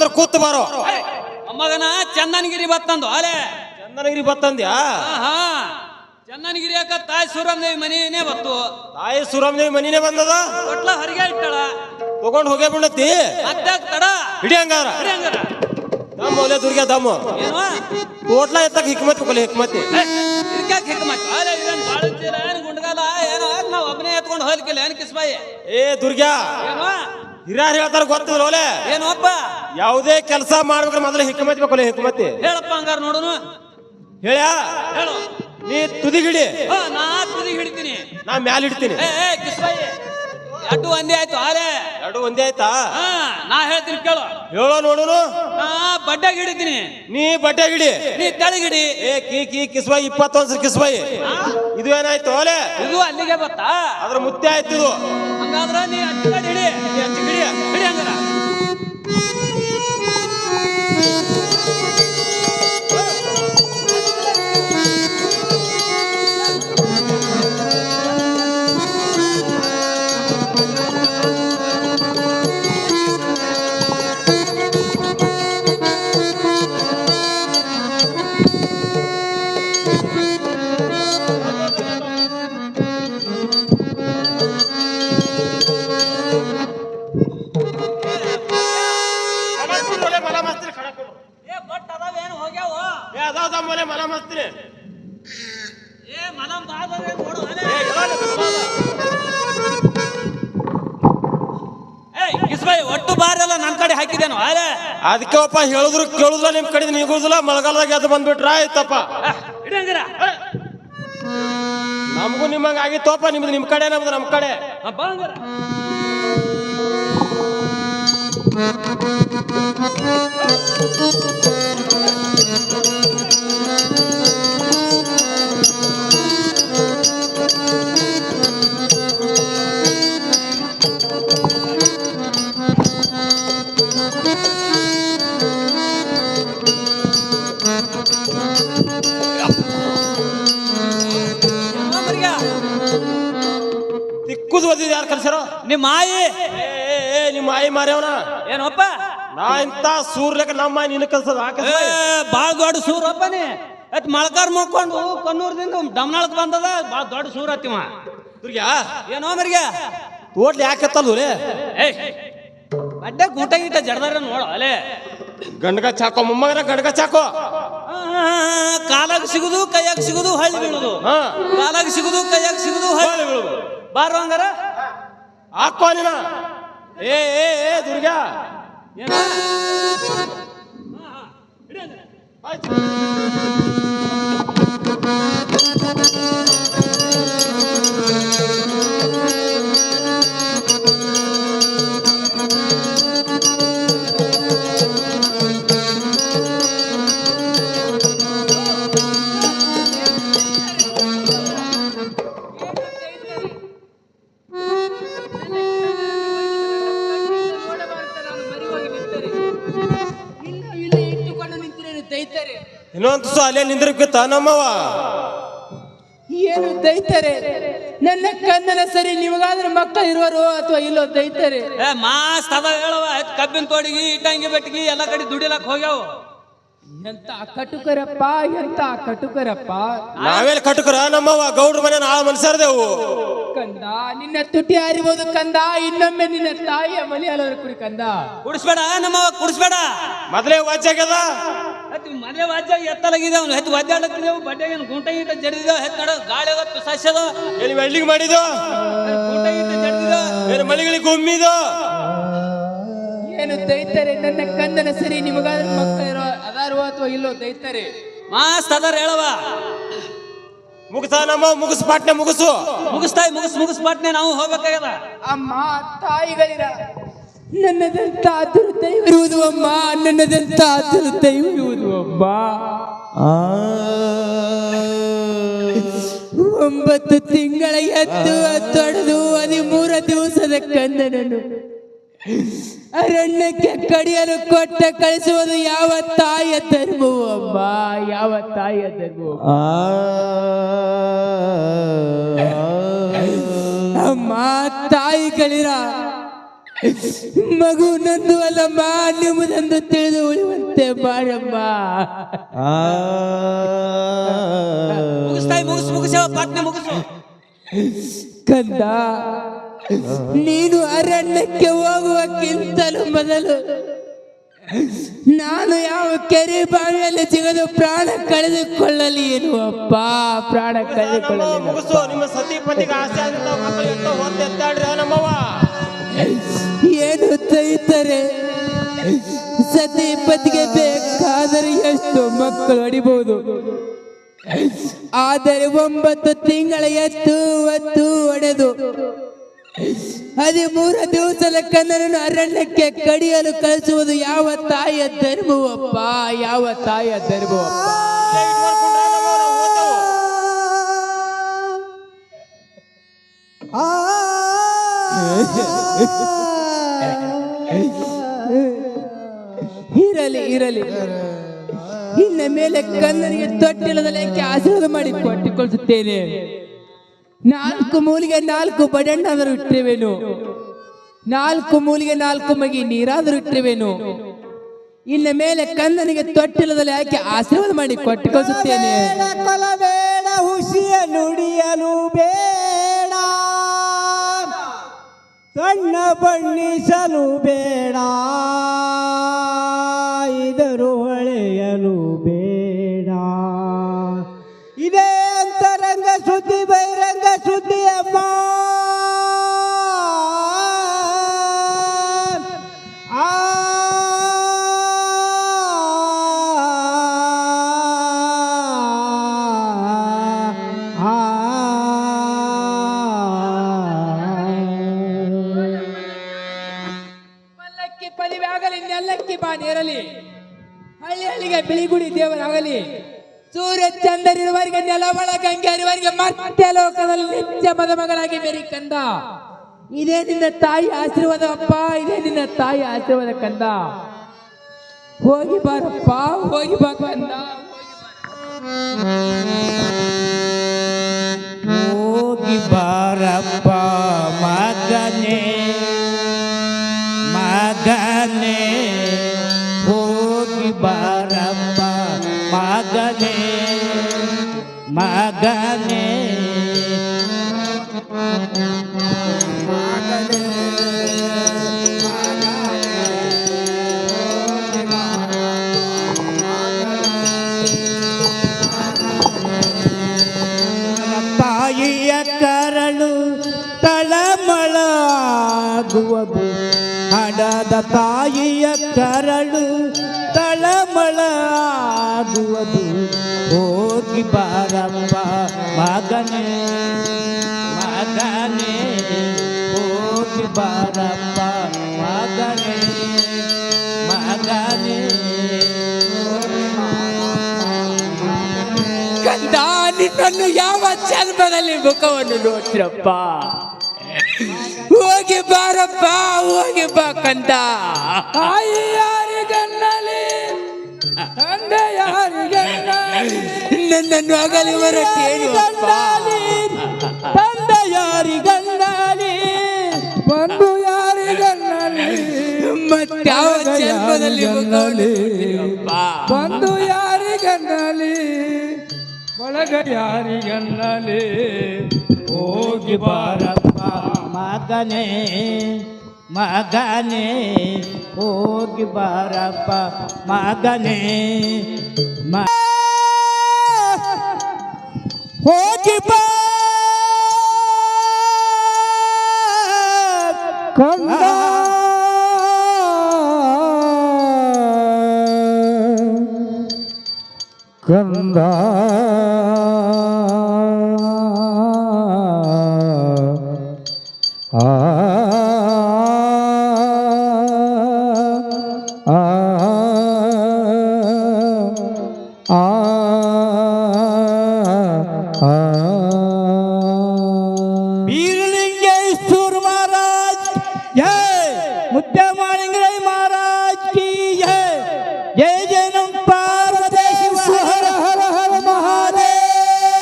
ಅಂದ್ರೆ ಕೂತ್ ಬಾರೋ. ಮೊಮ್ಮಗನ ಚಂದನಗಿರಿ ಬತ್ತಂದು ಅಲೆ ಚಂದನಗಿರಿ ಬತ್ತಂದ್ಯಾ? ಹಾ ಚಂದನಗಿರಿ ಯಾಕ ತಾಯಿ ಸೂರಮ್ದೇವಿ ಮನಿನೇ ಬತ್ತು. ತಾಯಿ ಸೂರಮ್ದೇವಿ ಮನಿನೇ ಬಂದದ. ಕೊಟ್ಲ ಹೊರಗೆ ಇಟ್ಟಳ ತಗೊಂಡ್ ಹೋಗೇ ಬಿಡತಿ. ಮತ್ತೆ ತಡ ಹಿಡಿ ಹಂಗಾರ. ದಮ್ ಓಲೆ ದುರ್ಗ ದಮ್. ಏನು ತೋಟ್ಲ ಎತ್ತಕ್ ಹಿಕ್ಮತ್ ಕೊಲೆ ಹಿಕ್ಮತಿ. ಇದಕ್ಕೆ ಹಿಕ್ಮತ್ ಅಲೆ ಇದನ್ ಬಾಳಂತಿಲ್ಲ ಏನು ಗುಂಡಗಾಲ ಏನೋ ನಾವು ಒಬ್ಬನೇ ಎತ್ಕೊಂಡು ಹೋಗ್ಲಿಕ್ಕಿಲ್ಲ ಏನು ಕಿಸ್ಬಾಯಿ. ಏ ದುರ್ಗ ಏನು ಹಿರಿಯರು ಹೇಳ್ತಾರ ಗೊತ್ತಿಲ್ಲ ಓಲೆ. ಏನು ಒಬ್ಬ ಯಾವುದೇ ಕೆಲಸ ಮಾಡ್ಬೇಕ್ರೆ ಮೊದಲು ಹಿಕ್ಮತಿ ಬೇಕಲ್ಲ ಹಿಕ್ಮತಿ. ಹೇಳಪ್ಪ ಹಂಗಾರ ನೋಡುನು. ಹೇಳ್ಯಾ ಹೇಳು. ನೀ ತುದಿ ಹಿಡಿ. ನಾ ತುದಿ ಹಿಡಿತೀನಿ. ನಾ ಮ್ಯಾಲ ಹಿಡ್ತೀನಿ. ಕಿಸ್ಬಾಯಿ ಎರಡು ಒಂದೇ ಆಯ್ತು ಆಲೆ. ಎರಡು ಒಂದೇ ಆಯ್ತಾ? ನಾ ಹೇಳ್ತೀನಿ ಕೇಳು. ಹೇಳೋ ನೋಡುನು. ನಾ ಬಡ್ಡೆಗೆ ಹಿಡಿತೀನಿ. ನೀ ಬಟ್ಟೆ ಹಿಡಿ. ನೀ ತೆಳಗಿಡಿ. ಏ ಕಿ ಕಿಸ್ಬಾಯಿ 21 ಕಿಸ್ಬಾಯಿ. ಇದು ಏನಾಯ್ತು ಓಲೆ? ಇದು ಅಲ್ಲಿಗೆ ಬತ್ತಾ? ಅದ್ರ ಮುತ್ತೆ ಆಯ್ತು ಇದು. ಹಂಗಾದ್ರ ನೀ ಅಚ್ಚಿ ಹಿಡಿ. ನೀ ಅಚ್ಚಿ ಹಿಡಿ. ಹಿಡಿ ಹಂಗಾರ. ಒಟ್ಟು ಬಾರೆಲ್ಲ ನನ್ ಕಡೆ ಹಾಕಿದೇನು ಅಲೆ? ಅದಕ್ಕೆ ಒಪ್ಪ ಹೇಳಿದ್ರು ಕೇಳುದಿಲ್ಲ, ನಿಮ್ ಕಡೆ ನೀಗುದಿಲ್ಲ. ಮಳೆಗಾಲದಾಗ ಅದು ಬಂದ್ಬಿಟ್ರ ಆಯ್ತಪ್ಪ. ನಮಗೂ ನಿಮ್ಮಂಗ ಆಗಿತ್ತಪ್ಪ. ನಿಮ್ದು ನಿಮ್ ಕಡೆ, ನಮ್ದು ನಮ್ ಕಡೆ. ದಿಕ್ಕುದು ಓದಿದ್ ಯಾರು ಕಲ್ಸಾರೋ? ನಿಮ್ಮ ಮಾಯಿ. ನಿಮ್ಮ ಮಾಯಿ ಮಾರ್ಯವನ ಏನಪ್ಪ? ನಾ ಇಂತ ಸೂರ್ಲೆಕ್ಕ ನಮ್ಮ ಮಾಯಿ ನಿನ್ನ ಕಲ್ಸದ. ಬಾಳ ದೊಡ್ಡ ಸೂರಪ್ಪನೇ. ಅತ್ ಮಳಕಾರ್ ಮುಕ್ಕೊಂಡು ಕನ್ನೂರದಿಂದ ಡಮ್ನಾಳಕ್ ಬಂದದ. ಬಾಳ ದೊಡ್ಡ ಸೂರ್ ಹತ್ತಿವ. ದುರ್ಗ್ಯಾ ಏನೋ ಮರ್ಗ್ಯಾ ತೋಟ್ಲಿ ಯಾಕೆ ಎತ್ತಲ್ದು? ಬಡ್ಡೆ ಗೂಟ ಗೀಟ ಜಡ್ದಾರ ನೋಡ ಅಲೆ. ಗಂಡಗ ಚಾಕೋ ಮೊಮ್ಮಗನ ಗಂಡಗ ಚಾಕೋ. ಕಾಲಾಗ ಸಿಗುದು ಕೈಯಾಗ ಸಿಗುದು ಹಳ್ಳಿ ಬೀಳುದು. ಕಾಲಾಗ ಸಿಗುದು ಕೈಯಾಗ ಸಿಗುದು ಹಳ್ಳಿ ಬೀಳುದು. ಬಾರು ಹಂಗಾರ ಹಾಕೋ ನೀನ. ಏ ದುರ್ಗಾ ಏನ ಇನ್ನೊಂದು ಅಲ್ಲೇ ನಿಂದ್ರಕ್ಕಿತ್ತ ನಮ್ಮವ. ಏನು ದೈತಾರೆ? ನನ್ನ ಕನ್ನಡ ಸರಿ ನಿಮಗಾದ್ರೆ ಮಕ್ಕಳು ಇರುವರು ಅಥವಾ ಇಲ್ಲೋ ದೈತಾರೆ? ಮಾಸ್ ಅದ ಹೇಳವ. ಕಬ್ಬಿನ ತೋಡಿಗಿ ಇಟ್ಟಂಗಿ ಬೆಟ್ಟಿಗಿ ಎಲ್ಲ ಕಡೆ ದುಡಿಲಕ್ ಹೋಗ್ಯಾವ. ಎಂತ ಕಟುಕರಪ್ಪ, ಎಂತ ಕಟುಕರಪ್ಪ. ನಾವೇಲ್ ಕಟುಕರ? ನಮ್ಮವ ಗೌಡ್ರ ಮನೆ ನಾಳ ಮನ್ಸರ್ದೇವು. ಕಂದ ನಿನ್ನ ತುಟಿ ಹರಿಬೋದು ಕಂದ. ಇನ್ನೊಮ್ಮೆ ನಿನ್ನ ತಾಯಿಯ ಮನೆ ಅಲ್ಲವರು ಕುಡಿ ಕಂದ. ಕುಡಿಸ್ಬೇಡ ನಮ್ಮವ, ಕುಡಿಸ್ಬೇಡ. ಮೊದಲೇ ವಾಜ್ಯಾಗ್ಯದ. ಮನೆ ವಾಜ್ಯ ಎತ್ತಲಾಗಿದೆ. ಅವ್ನು ಹೆಚ್ಚು ಒದ್ದಾಡತ್ತಿದ್ದೆವು. ಬಡ್ಡೆಗೆ ಗುಂಟ ಗೀಟ ಜಡಿದ ಹೆಚ್ಚು ನಡ ಗಾಳಿ ಹೊತ್ತು ಸಸ್ಯದ. ಏನು ವೆಲ್ಡಿಂಗ್ ಮಾಡಿದ್ದು? ಗುಂಟ ಗೀಟ ಜಡಿದ. ಏನು ಮಳಿಗಳಿಗೆ ಗುಮ್ಮಿದು? ಏನು ದೈತಾರೆ? ನನ್ನ ಕನ್ನಡ ಸರಿ ನಿಮಗಾದ್ರೆ ಮಕ್ಕಳು ಇರೋ ಅದಾರು ಅಥವಾ ಇಲ್ಲೋ ದೈತಾರೆ? ಮಾಸ್ ಅದರ ಹೇಳವ. ಮುಗಿಸ ನಮ್ಮ ಮುಗಿಸ್ ಪಾಟ್ನೆ ಮುಗಿಸು. ಮುಗಿಸ್ತಾಯಿ ಮುಗಿಸ್ ಪಾಟ್ನೆ ನಾವು ಹೋಗ್ಬೇಕಾಗ್ಯದ. ಅಮ್ಮ ತಾಯಿಗಳಿರ ನನ್ನದಂತ ದುರ್ದೈವ ಇರುವುದು ಅಮ್ಮ. ನನ್ನದಂತ ದುರ್ದೈವ ಇರುವುದು ಅಮ್ಮ. 9 ತಿಂಗಳ ಎತ್ತು ತೊಡೆದು 13 ದಿವಸದ ಕಂದನನ್ನು ಅರಣ್ಯಕ್ಕೆ ಕಡಿಯಲು ಕೊಟ್ಟ ಕಳಿಸುವುದು ಯಾವ ತಾಯಿಯ ಧರ್ಮವು ಅಮ್ಮ? ಯಾವ ತಾಯಿಯ ಧರ್ಮವು ಅಮ್ಮ? ತಾಯಿಗಳಿರ ಮಗು ನಂದು ಅಲ್ಲಮ್ಮ, ನಿಮ್ಮದೆಂದು ತಿಳಿದು ಉಳಿಯುವಂತೆ ಮಾಡಮ್ಮ. ಮುಗಿಸ್ತಾಯಿ ಮುಗಿಸು ಪಾಟ್ನೆ ಮುಗಿಸು. ಕಂದ, ನೀನು ಅರಣ್ಯಕ್ಕೆ ಹೋಗುವಕ್ಕಿಂತಲೂ ಮೊದಲು ನಾನು ಯಾವ ಕೆರೆ ಬಾವಿಯಲ್ಲಿ ಸಿಗದು ಪ್ರಾಣ ಕಳೆದುಕೊಳ್ಳಲಿ ಏನು ಅಪ್ಪ, ಪ್ರಾಣ ಕಳೆದುಕೊಳ್ಳಲಿ. ಮುಗಿಸು. ನಿಮ್ಮ ಸತಿಪತಿಗೆ ಆಸೆ ಆಗಿರ್ತಾವ ಮಕ್ಕಳು ಎಷ್ಟೋ ಹೊತ್ತು ಎತ್ತಾಡ್ರಿ ನಮ್ಮವ್ವ. ಏನು ತೈತಾರೆ, ಸತಿಪತಿಗೆ ಬೇಕಾದರೆ ಎಷ್ಟು ಮಕ್ಕಳು ಹೊಡಿಬಹುದು, ಆದರೆ 9 ತಿಂಗಳ ಎತ್ತು ಒತ್ತು ಹೊಡೆದು 13 ದಿವಸದ ಕನ್ನಡನ್ನು ಅರಣ್ಯಕ್ಕೆ ಕಡಿಯಲು ಕಳಿಸುವುದು ಯಾವ ತಾಯಿಯ ಧರ್ಮವಪ್ಪ, ಯಾವ ತಾಯಿಯ ಧರ್ಮವಪ್ಪ. ಇರಲಿ ಇರಲಿ, ಇನ್ನ ಮೇಲೆ ಕನ್ನನಿಗೆ ತೊಟ್ಟಿಲದಲ್ಲಿ ಆಶೀರ್ವಾದ ಮಾಡಿ ಕೊಟ್ಟಿಕೊಳ್ಳುತ್ತೇನೆ. 4 ಮೂಲಿಗೆ 4 ಬಡಣ್ಣಾದರೂ ಇಟ್ಟಿರುವೆನು, 4 ಮೂಲಿಗೆ 4 ಮಗಿ ನೀರಾದರೂ ಇಟ್ಟಿರುವೆನು. ಇನ್ನ ಮೇಲೆ ಕನ್ನನಿಗೆ ತೊಟ್ಟಿಲದಲ್ಲಿ ಹಾಕಿ ಆಶೀರ್ವಾದ ಮಾಡಿ ಕೊಟ್ಟಿಕೊಳ್ಳುತ್ತೇನೆ. ಕೊಲಬೇಡ, ಹುಸಿಯ ನುಡಿಯಲು ಬೇಡ, ಕಣ್ಣ ಬಣ್ಣಿಸಲು ಬೇಡ, ಇದರು ಹೊಳೆಯಲು ಬೇಡ. ಇದೇ ಅಂತರಂಗ ಸುದ್ದಿ, ಬಹಿರಂಗ ಸುದ್ದಿ ಅಮ್ಮ. ಮಲ್ಲಕ್ಕಿ ಪದಿವೆ ಆಗಲಿ, ನೆಲ್ಲಕ್ಕಿ ಬಾನಿರಲಿ, ಹಳ್ಳಿ ಹಳ್ಳಿಗೆ ಬಿಳಿಗುಡಿ ದೇವರಾಗಲಿ, ಸೂರ್ಯ ಚಂದ್ರರಿರುವವರಿಗೆ ನೆಲವಳ ಗಂಗೆ ಇರುವವರಿಗೆ ಮತ್ತೆ ಲೋಕದಲ್ಲಿ ನಿತ್ಯ ಮದುಮಗಳಾಗಿ ಮೇರಿ ಕಂದ. ಇದೇ ನಿನ್ನ ತಾಯಿ ಆಶೀರ್ವಾದ ಅಪ್ಪ, ಇದೇ ನಿನ್ನ ತಾಯಿ ಆಶೀರ್ವಾದ ಕಂದ. ಹೋಗಿ ಬಾರಪ್ಪ, ಹೋಗಿ ಬಾ ಕಂದ, ಹೋಗಿ ಬಾರಪ್ಪ ಮಗನೇ, ಮಗನೇ ಹೋಗಿ ಬಾರಪ್ಪ ಮಗನೇ, ಮಗನೇ ತಾಯಿಯ ಕರಳು ತಳಮಳ ಆಗುವುದು, ಹಡದ ತಾಯಿಯ ಕರಳು ತಳಮಳ ಆಗುವುದು. ಹೋಗಿ ಬಾರಪ್ಪ ಮಗನೇ, ಮಗನೇ ಹೋಗಿ ಬಾರಪ್ಪ ಮಗನೇ, ಮಗನೇ ಕಂದ. ನಿನ್ನನ್ನು ಯಾವ ಜನ್ಮದಲ್ಲಿ ಮುಖವನ್ನು ನೋಡ್ತಿರಪ್ಪ, ಹೋಗಿ ಬಾರಪ್ಪ, ಹೋಗಿ ಬಾ ಕಂದ. ತಾಯಿ ಯಾರಿಗನ್ನಲಿ, ತಂದೆ ಯಾರಿಗನ್ನಲಿ, ನನ್ನನ್ನು ಅಗಲಿ ಹೊರಟೇನು ತಂದೆ ಯಾರಿಗನ್ನಲಿ, ಬಂಧು ಯಾರಿಗನ್ನಲಿ, ಮತ್ಯಾವ ಜನ್ಮದಲ್ಲಿ ಮುಖವನ್ನು ಬಂಧು ಯಾರಿಗನ್ನಲಿ, ಬಳಗ ಯಾರಿಗನ್ನಲಿ. ಹೋಗಿ ಬಾರಪ್ಪ ಮಗನೇ, ಮಗನೇ ಹೋಗಿ ಬಾರಪ್ಪ ಮಗನೇ, ಹೋಗಿ ಬಾ ಕಂದ, ಕಂದ बीरलिंगेश्वर महाराज जय, मुद्दा मालिंगराय महाराज की जय, जय जय नम पार्वतीश्वर हर हर महादेव,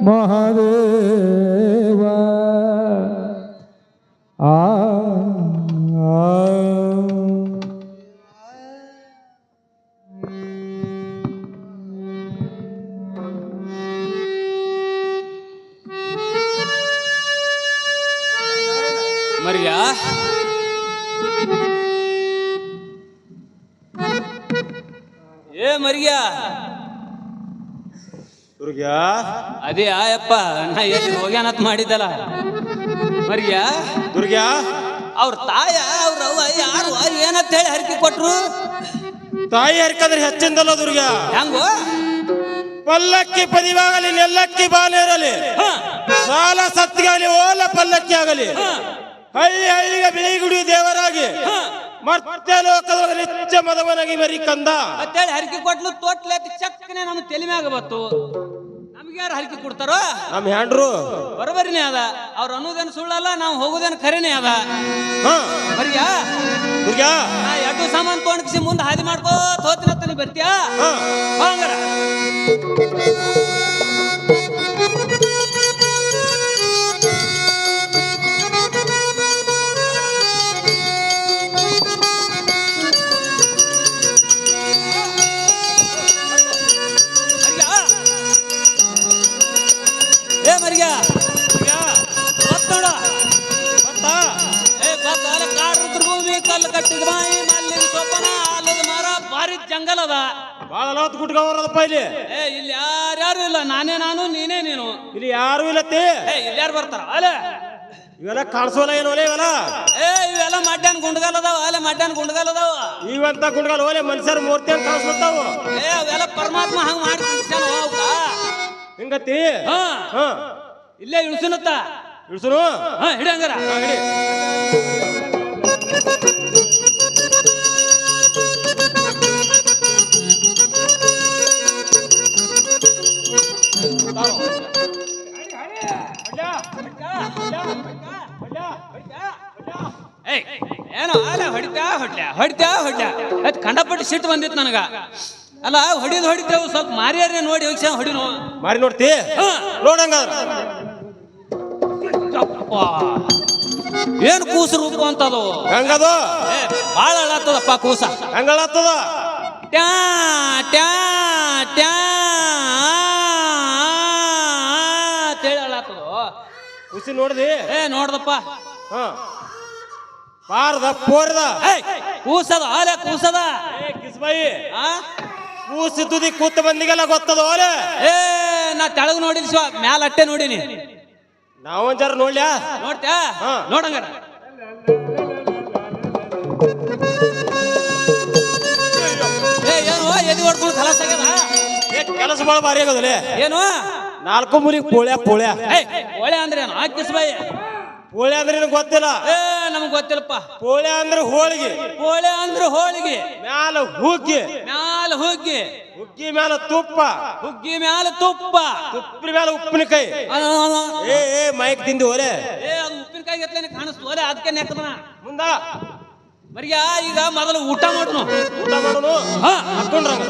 महादेव आ ಮರಿಯ ಏ ಮರಿಯ ದುರ್ಗ್ಯಾ ಅದೇ ಆಯಪ್ಪ ನಾ ಎಲ್ಲಿ ಹೋಗ್ಯಾನತ್ ಮಾಡಿದ್ದಲ್ಲ ಮರಿಯ ದುರ್ಗ್ಯಾ ಅವ್ರ ತಾಯ ಅವ್ರ ಅವ್ವ ಯಾರು ಏನಂತ ಹೇಳಿ ಹರಕೆ ಕೊಟ್ರು ತಾಯಿ ಹರ್ಕಂದ್ರೆ ಹೆಚ್ಚಿಂದಲ್ಲ ದುರ್ಗ್ಯಾ ಹೆಂಗೋ ಪಲ್ಲಕ್ಕಿ ಪದಿವಾಗಲಿ ನೆಲ್ಲಕ್ಕಿ ಬಾನೇರಲಿ ಸಾಲ ಸತ್ತಿಗಾಗಲಿ ಓಲ ಪಲ್ಲಕ್ಕಿ ಆಗಲಿ ಹಳ್ಳಿ ಹಳ್ಳಿಗೆ ಬಿಳಿಗುಡಿ ದೇವರಾಗಿ ಮತ್ತೆ ಲೋಕದೊಳಗೆ ನಿತ್ಯ ಮದವನಾಗಿ ಮರಿ ಕಂದ ಅಂತೇಳಿ ಹರಕೆ ಕೊಟ್ಲು ತೋಟ್ಲೆ ಚಕ್ಕನೆ ನಮ್ಮ ತಲೆ ಮ್ಯಾಗ ಬತ್ತು ನಮ್ಗೆ ಯಾರು ಹರಕೆ ಕೊಡ್ತಾರೋ ನಮ್ ಹ್ಯಾಂಡ್ರು ಬರೋಬರಿನೇ ಅದ ಅವ್ರು ಅನ್ನೋದೇನು ಸುಳ್ಳಲ್ಲ ನಾವು ಹೋಗೋದೇನು ಖರೇನೆ ಅದ ಮರಿಯಾ ದುರ್ಗ್ಯಾ ನಾ ಎರಡು ಸಾಮಾನು ತೊಗೊಂಡ್ಕಿಸಿ ಮುಂದೆ ಹಾದಿ ಮಾಡ್ಕೋತ ಹೋತಿನತ್ತ ನೀ ಬರ್ತೀಯಾ ಹಂಗಾರ ಏ ಮರಿಯ ನೋಡ ಭೂಮಿ ಕಲ್ಲು ಕಟ್ಟಿದ ಬಾಯಿ ಮಲ್ಲಿಗೆ ಸೊಪ್ಪನ ಆಲದ ಮರ ಭಾರಿ ಜಂಗಲ್ ಅದ ಬಾಳ ಲವತ್ ಗುಟ್ಕೊಂಬರದಪ್ಪ ಇಲ್ಲಿ ಏ ಇಲ್ಲಿ ಯಾರ್ಯಾರು ಇಲ್ಲ ನಾನೇ ನಾನು ನೀನೇ ನೀನು ಇಲ್ಲಿ ಯಾರು ಇಲ್ಲತ್ತಿ ಏ ಇಲ್ಲಿ ಯಾರು ಬರ್ತಾರ ಅಲ್ಲ ಇವೆಲ್ಲ ಕಾಣಿಸೋಲ್ಲ ಏನು ಒಲೆ ಇವೆಲ್ಲ ಏ ಇವೆಲ್ಲ ಮಡ್ಯಾನ್ ಗುಂಡ್ಗಾಲ್ ಅದಾವ ಅಲ್ಲ ಮಡ್ಯಾನ್ ಗುಂಡ್ಗಾಲ್ ಅದಾವ ಇವಂತ ಗುಂಡ್ಗಾಲ್ ಓಲೆ ಮನುಷ್ಯರ ಮೂರ್ತಿ ಅಂತ ಕಾಣಿಸ್ಲತ್ತಾವು ಏ ಅವೆಲ್ಲ ಪರಮಾತ್ಮ ಹಂಗ ಮಾಡಿ ಹಿಂಗತ್ತಿ ಹಾ ಇಲ್ಲೇ ಇಳಿಸುನತ್ತ ಇಳ್ಸುನು ಹಾ ಹಿಡಿ ಹಂಗಾರ ಹಿಡಿ ಏಯ್ ಏನೋ ಅಲ್ಲ ಹೊಡಿತಾ ಅದ್ ಕಂಡಪಟ್ಟು ಸಿಟ್ಟು ಬಂದಿತ್ತು ನನಗ ಅಲ್ಲ ಹೊಡಿತೇವು ಸ್ವಲ್ಪ ಮಾರಿಯಾರೇ ನೋಡಿ ಯೋಚನೆ ಹೊಡಿನು ಮಾರಿ ನೋಡ್ತಿ ನೋಡಂಗ ಏನ್ ಕೂಸು ರೂಪ ಅಂತದು ಹೆಂಗದು ಬಾಳ ಅಳತ್ತದಪ್ಪ ಕೂಸ ಹೆಂಗಳತ್ತದ ಟ್ಯಾ ಟ್ಯಾ ಟ್ಯಾ ಅಂತೇಳಿ ಅಳತ್ತದು ಖುಷಿ ನೋಡ್ದಿ ಏ ನೋಡ್ದಪ್ಪ ಹ ಪಾರ್ದ ಪೋರ್ದ ಕೂಸದ ಆಲೆ ಕೂಸದ ಕಿಸ್ಬಾಯಿ ಆ ಕೂಸಿದ್ದುದಿ ಕೂತ ಮಂದಿಗೆಲ್ಲ ಗೊತ್ತದ ಓಲೆ ಏ ನಾ ತೆಳಗ್ ನೋಡಿಲ್ ಶಿವ ಮ್ಯಾಲ ಅಟ್ಟೆ ನೋಡಿನಿ ನಾವೊಂದ್ ಜರ ನೋಡ್ಲ್ಯಾ ನೋಡ್ತ್ಯಾ ನೋಡಂಗಾರ ಏ ಏನು ಎದಿ ಹೊಡ್ಕೊಂಡು ಖಲಾಸ್ ಆಗ್ಯದ ಕೆಲಸ ಬಾಳ ಭಾರಿ ಆಗೋದಲೆ ಏನು ನಾಲ್ಕು ಮೂಲಿಗೆ ಪೋಳ್ಯ ಒಳ್ಳೆ ಅಂದ್ರೆ ಏನು ಹಾಕಿಸ್ಬಾಯಿ ಪೋಳ್ಯ ಅಂದ್ರೆ ನಿನಗೆ ಗೊತ್ತಿಲ್ಲ ಏ ನಮಗ್ ಗೊತ್ತಿಲ್ಲಪ್ಪ ಪೋಳ್ಯ ಅಂದ್ರೆ ಹೋಳಿಗೆ ಹೋಳೆ ಅಂದ್ರೆ ಹೋಳಿಗೆ ಮ್ಯಾಲ ಹುಗ್ಗಿ ಮ್ಯಾಲ ಹುಗ್ಗಿ ಹುಗ್ಗಿ ಮ್ಯಾಲ ತುಪ್ಪ ಹುಗ್ಗಿ ಮ್ಯಾಲ ತುಪ್ಪ ತುಪ್ಪಿನ ಮ್ಯಾಲ ಉಪ್ಪಿನಕಾಯಿ ಏ ಮೈಕ್ ತಿಂದಿ ಓಲೆ ಏ ಅದು ಉಪ್ಪಿನಕಾಯಿ ಎತ್ತಲೇನೆ ಕಾಣಿಸ್ತು ಒಲೆ ಅದಕ್ಕೆ ನೆಕ್ಕದನ ಮುಂದ ಮರಿಯ ಈಗ ಮೊದಲು ಊಟ ಮಾಡೋನು ಊಟ ಮಾಡೋನು ಹಾಕೊಂಡ್ರಂಗ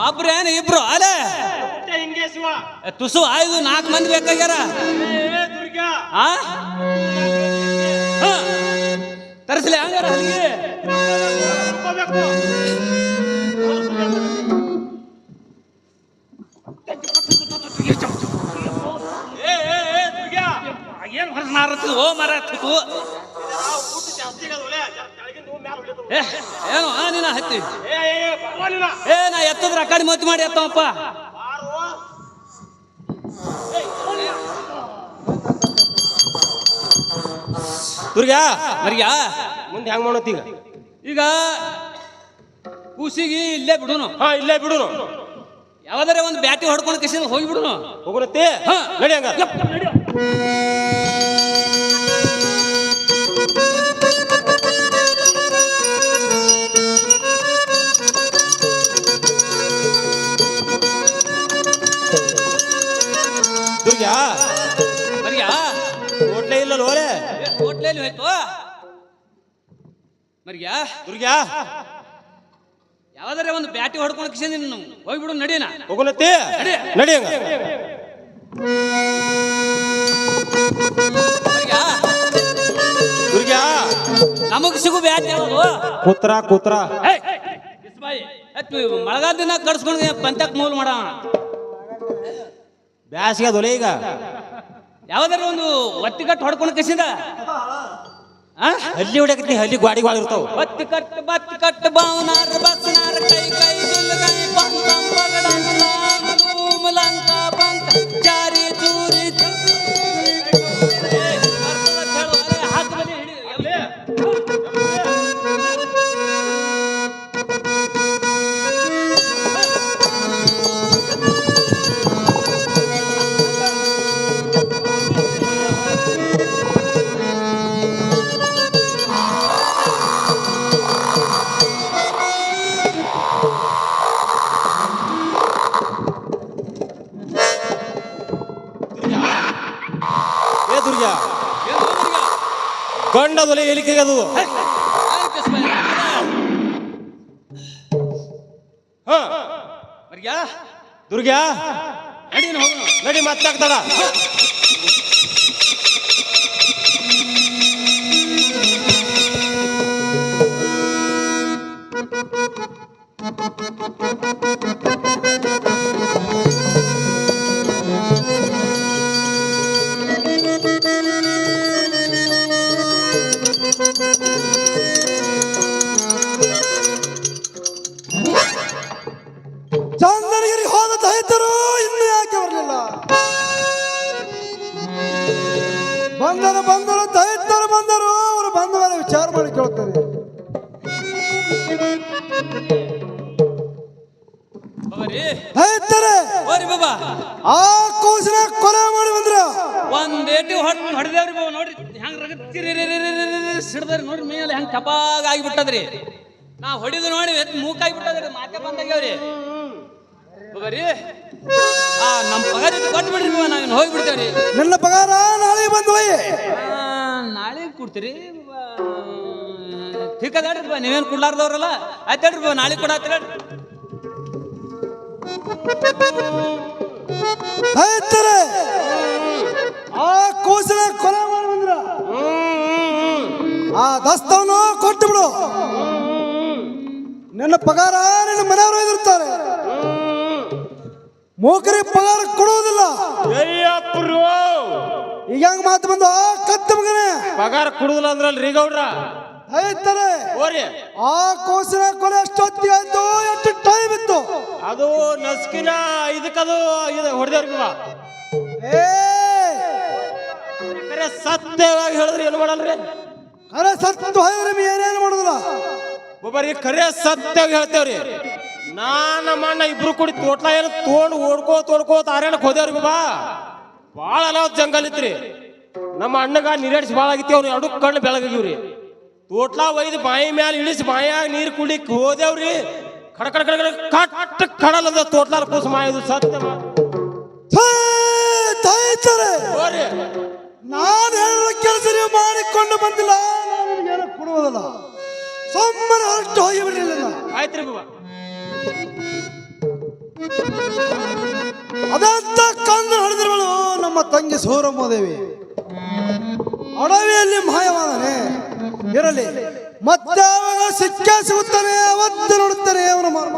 ಒಬ್ರೇನು ಇಬ್ರು ಅಲೆ ಹಿಂಗೆ ಶಿವ ತುಸು ಆಯ್ದು 4 ಮಂದಿ ಬೇಕಾಗ್ಯಾರ ಆ ತರಿಸ್ಲಿ ಹಂಗಾರ ಅಲ್ಲಿಗೆ ಏನ್ ಹೊರನಾರತ್ತು ಓ ಮರ ಏನು ನೀನ ಹತ್ತಿ ಏ ನಾ ಎತ್ತದ್ರ ಆ ಕಡೆ ಮತ್ ಮಾಡಿ ಎತ್ತವಪ್ಪ ದುರ್ಗಾ ಮರಿಯಾ ಮುಂದೆ ಹೆಂಗ್ ಮಾಡೋತೀಗ ಈಗ ಕೂಸಿಗೆ ಇಲ್ಲೇ ಬಿಡುನು ಇಲ್ಲೇ ಬಿಡುನು ಯಾವ್ದಾರ ಒಂದು ಬ್ಯಾಟಿ ಹೊಡ್ಕೊಂಡು ಕಿಸಿನ ಹೋಗಿ ಬಿಡುನು ಹೋಗುನತ್ತಿ ನಡಿ ಹಂಗ ದುರ್ಗ್ಯಾ ಮರಿಯಾ ಹೋಟ್ಲೇ ಇಲ್ಲ ಲೋರೆ ಹೋಟ್ಲಲ್ಲಿ ಹೋಯ್ತು ಮರಿಯಾ ದುರ್ಗ್ಯಾ ಯಾವ್ದಾರ ಒಂದು ಬ್ಯಾಟಿ ಹೊಡ್ಕೊಂಡು ಕಿಸಿಂದ ಹೋಗ್ಬಿಡು ನಡೀನ ಹೋಗೋಣತ್ತಿ ನಡಿ ಹಂಗ ಮರಿಯಾ ದುರ್ಗ್ಯಾ ನಮಗ್ ಸಿಗು ಬ್ಯಾಟಿ ಯಾವುದು ಕೂತ್ರ ಮಳೆಗಾಲ ದಿನ ಕಡ್ಸ್ಕೊಂಡು ಪಂಚಕ್ ಮೂಲ ಮಾಡ ಬ್ಯಾಸಿಗೆ ಅದೊಲೆ ಈಗ ಯಾವ್ದಾರ ಒಂದು ಒತ್ತಿಕಟ್ಟು ಹೊಡ್ಕೊಂಡು ಕಿಸಿಂದ ಹಲ್ಲಿ ಹೊಡ್ಯಾಕತ್ತಿ ಹಲ್ಲಿ ಗಾಡಿಗಳು ಇರ್ತಾವ ಬತ್ತಿ ಕಟ್ಟು ಬಾವನಾರ ಬಸ್ನಾರ ಕೈ ಕೈ ಗುಲ್ಗೈ ಪಂಕಂ ಬಗಡಂ ಲಾಮ ಲಂಕ ಬಂಕ ಜಾರಿ ಚೂರಿ ಹಾಕಬಲಿ ಹಿಡಿ ದುರ್ಗ್ಯಾ ಗಂಡದೊಲೆ ಎಲಿಕೆಗೆ ಅದು ಹಾ ಮರಿಯಾ ದುರ್ಗ್ಯಾ ನಡೀನ ಹೋಗೋಣ ನಡಿ ಮತ್ತಾಗ್ತದ ಚಂದನಗಿರಿ ಹೋದ ದೈತರು ಇನ್ನು ಯಾಕೆ ಬರಲಿಲ್ಲ? ಬಂದರು ದೈತರು ಬಂದರು. ಅವರು ಬಂದ ಮೇಲೆ ವಿಚಾರ ಮಾಡಿ ಕೇಳ್ತಾರೆ. ದೈತರೇ ಓರಿ ಬಾಬಾ ಆ ಕೂಸಿನ ಕೊಲೆ ಮಾಡಿ ಬಂದ್ರ ಒಂದೇಟಿ ಹೊಡೆದೇವ್ರಿ ಬಾಬಾ ನೋಡ್ರಿ ಹೆಂಗ್ ರಗತ್ತಿರಿ ಸಿಡ್ದ್ರಿ ನೋಡ್ರಿ ಮೇಲೆ ಹೆಂಗ್ ಕಪಾಗ ಆಗಿಬಿಟ್ಟದ್ರಿ ನಾ ಹೊಡಿದು ನೋಡಿ ಮೂಕಾಗಿ ಬಿಟ್ಟದ್ರಿ ಮಾತೆ ಬಂದಾಗ್ಯಾವ್ರಿ ಬಾಬಾರಿ ನಮ್ಮ ಪಗಾರ ಕೊಟ್ಟು ಬಿಡ್ರಿ ಬಾಬಾ ನಾವೇನು ಹೋಗ್ಬಿಡ್ತೇವ್ರಿ ನನ್ನ ಪಗಾರ ನಾಳೆ ಬಂದು ನಾಳೆ ಕೊಡ್ತೀರಿ ಠೀಕ್ ಅದಾಡ್ರಿ ಬಾ ನೀವೇನು ಕೊಡ್ಲಾರ್ದವ್ರಲ್ಲ ಆಯ್ತಾಡ್ರಿ ಬಾ ನಾಳೆ ಕೊಡಾತ್ರಿ ದೈತರೇ ಆ ಕೂಸಿನ ಕೊಲೆ ಮಾಡಿ ಬಂದ್ರ ಆ ದಸ್ತವನ್ನು ಕೊಟ್ಟು ಬಿಡು. ನನ್ನ ಪಗಾರ ನಿನ್ನ ಮನೆಯವರು ಎದುರ್ತಾರೆ. ಮೂಕರಿ ಪಗಾರ ಕೊಡುವುದಿಲ್ಲ. ಈಗ ಹೆಂಗ್ ಮಾತು ಬಂದು ಆ ಕತ್ತ ಮಗನೇ ಪಗಾರ ಕುಡುದಿಲ್ಲ ಅಂದ್ರಲ್ರಿ ಗೌಡ್ರ ದೈತರೇ ಓರಿ ಆ ಕೂಸಿನ ಕೊಲೆ ಎಷ್ಟೊತ್ತಿಗೆ ಆಯ್ತು, ಎಷ್ಟು ಟೈಮ್ ಇತ್ತು? ಅದು ನಸ್ಕಿನ ಇದಕ್ಕದು ಇದು ಹೊಡೆದೇವ್ರಿ ಬಾ ಏ ಕರೆ ಸತ್ಯವಾಗಿ ಹೇಳಿದ್ರಿ ಏನು ಮಾಡಲ್ರಿ ಅರೆ ಸತ್ತು ಹೋದ್ರೆ ಏನೇನು ಮಾಡುದಿಲ್ಲ. ಒಬ್ಬರಿ ಖರೆ ಸತ್ಯವಾಗಿ ಹೇಳ್ತೇವ್ರಿ ನಮ್ಮ ಅಣ್ಣ ಇಬ್ರು ಕೂಡಿ ತೋಟ್ಲ ಏನು ತೋಂಡ್ ಓಡ್ಕೋತ ಆರ್ಯಾಣಕ್ ಹೋದೇವ್ರಿ ಬಾ ಭಾಳ ಅನಾಹುತ ಜಂಗಲ್ ಇತ್ರಿ. ನಮ್ಮ ಅಣ್ಣಗ ನೀರೇಡ್ಸಿ ಭಾಳ ಆಗಿತ್ತಿ. ಅವ್ರು ಎರಡು ಕಣ್ಣು ಬೆಳಗಾಗಿವ್ರಿ. ತೋಟ್ಲ ಒಯ್ದು ಬಾಯಿ ಮ್ಯಾಲ ಇಳಿಸಿ ಬಾಯಾಗ ನೀರು ಕುಡಿಕ್ ಹೋದೇವ್ರಿ. ಕಡ ಕಡ ಕಡ ಕಟ್ ಕಡಲದ ತೋಟ್ಲಾರ ಕೂಸ ಮಾಯದು ಸತ್ಯ ಓರಿ ನಾನು ಹೇಳಿದ ಕೆಲಸ ನೀವು ಮಾಡಿಕೊಂಡು ಬಂದಿಲ್ಲ, ನಾನು ಕೊಡುವುದಿಲ್ಲ. ಸುಮ್ಮನೆ ಹೊರಟು ಹೋಗಿ ಬಿಡಲಿಲ್ಲ. ಆಯ್ತ್ರಿ ಬಾಬಾ ಅದಂತ ಕಂದು ಹೊಡೆದಿರುವಳು ನಮ್ಮ ತಂಗಿ ಸೌರಮ್ಮದೇವಿ ಅಡವಿಯಲ್ಲಿ ಮಾಯವಾದನೆ. ಇರಲಿ, ಮತ್ತೆ ಯಾವಾಗ ಸಿಗುತ್ತಾನೆ ಅವತ್ತು ನೋಡುತ್ತಾನೆ ಅವನ ಮರ್ಮ.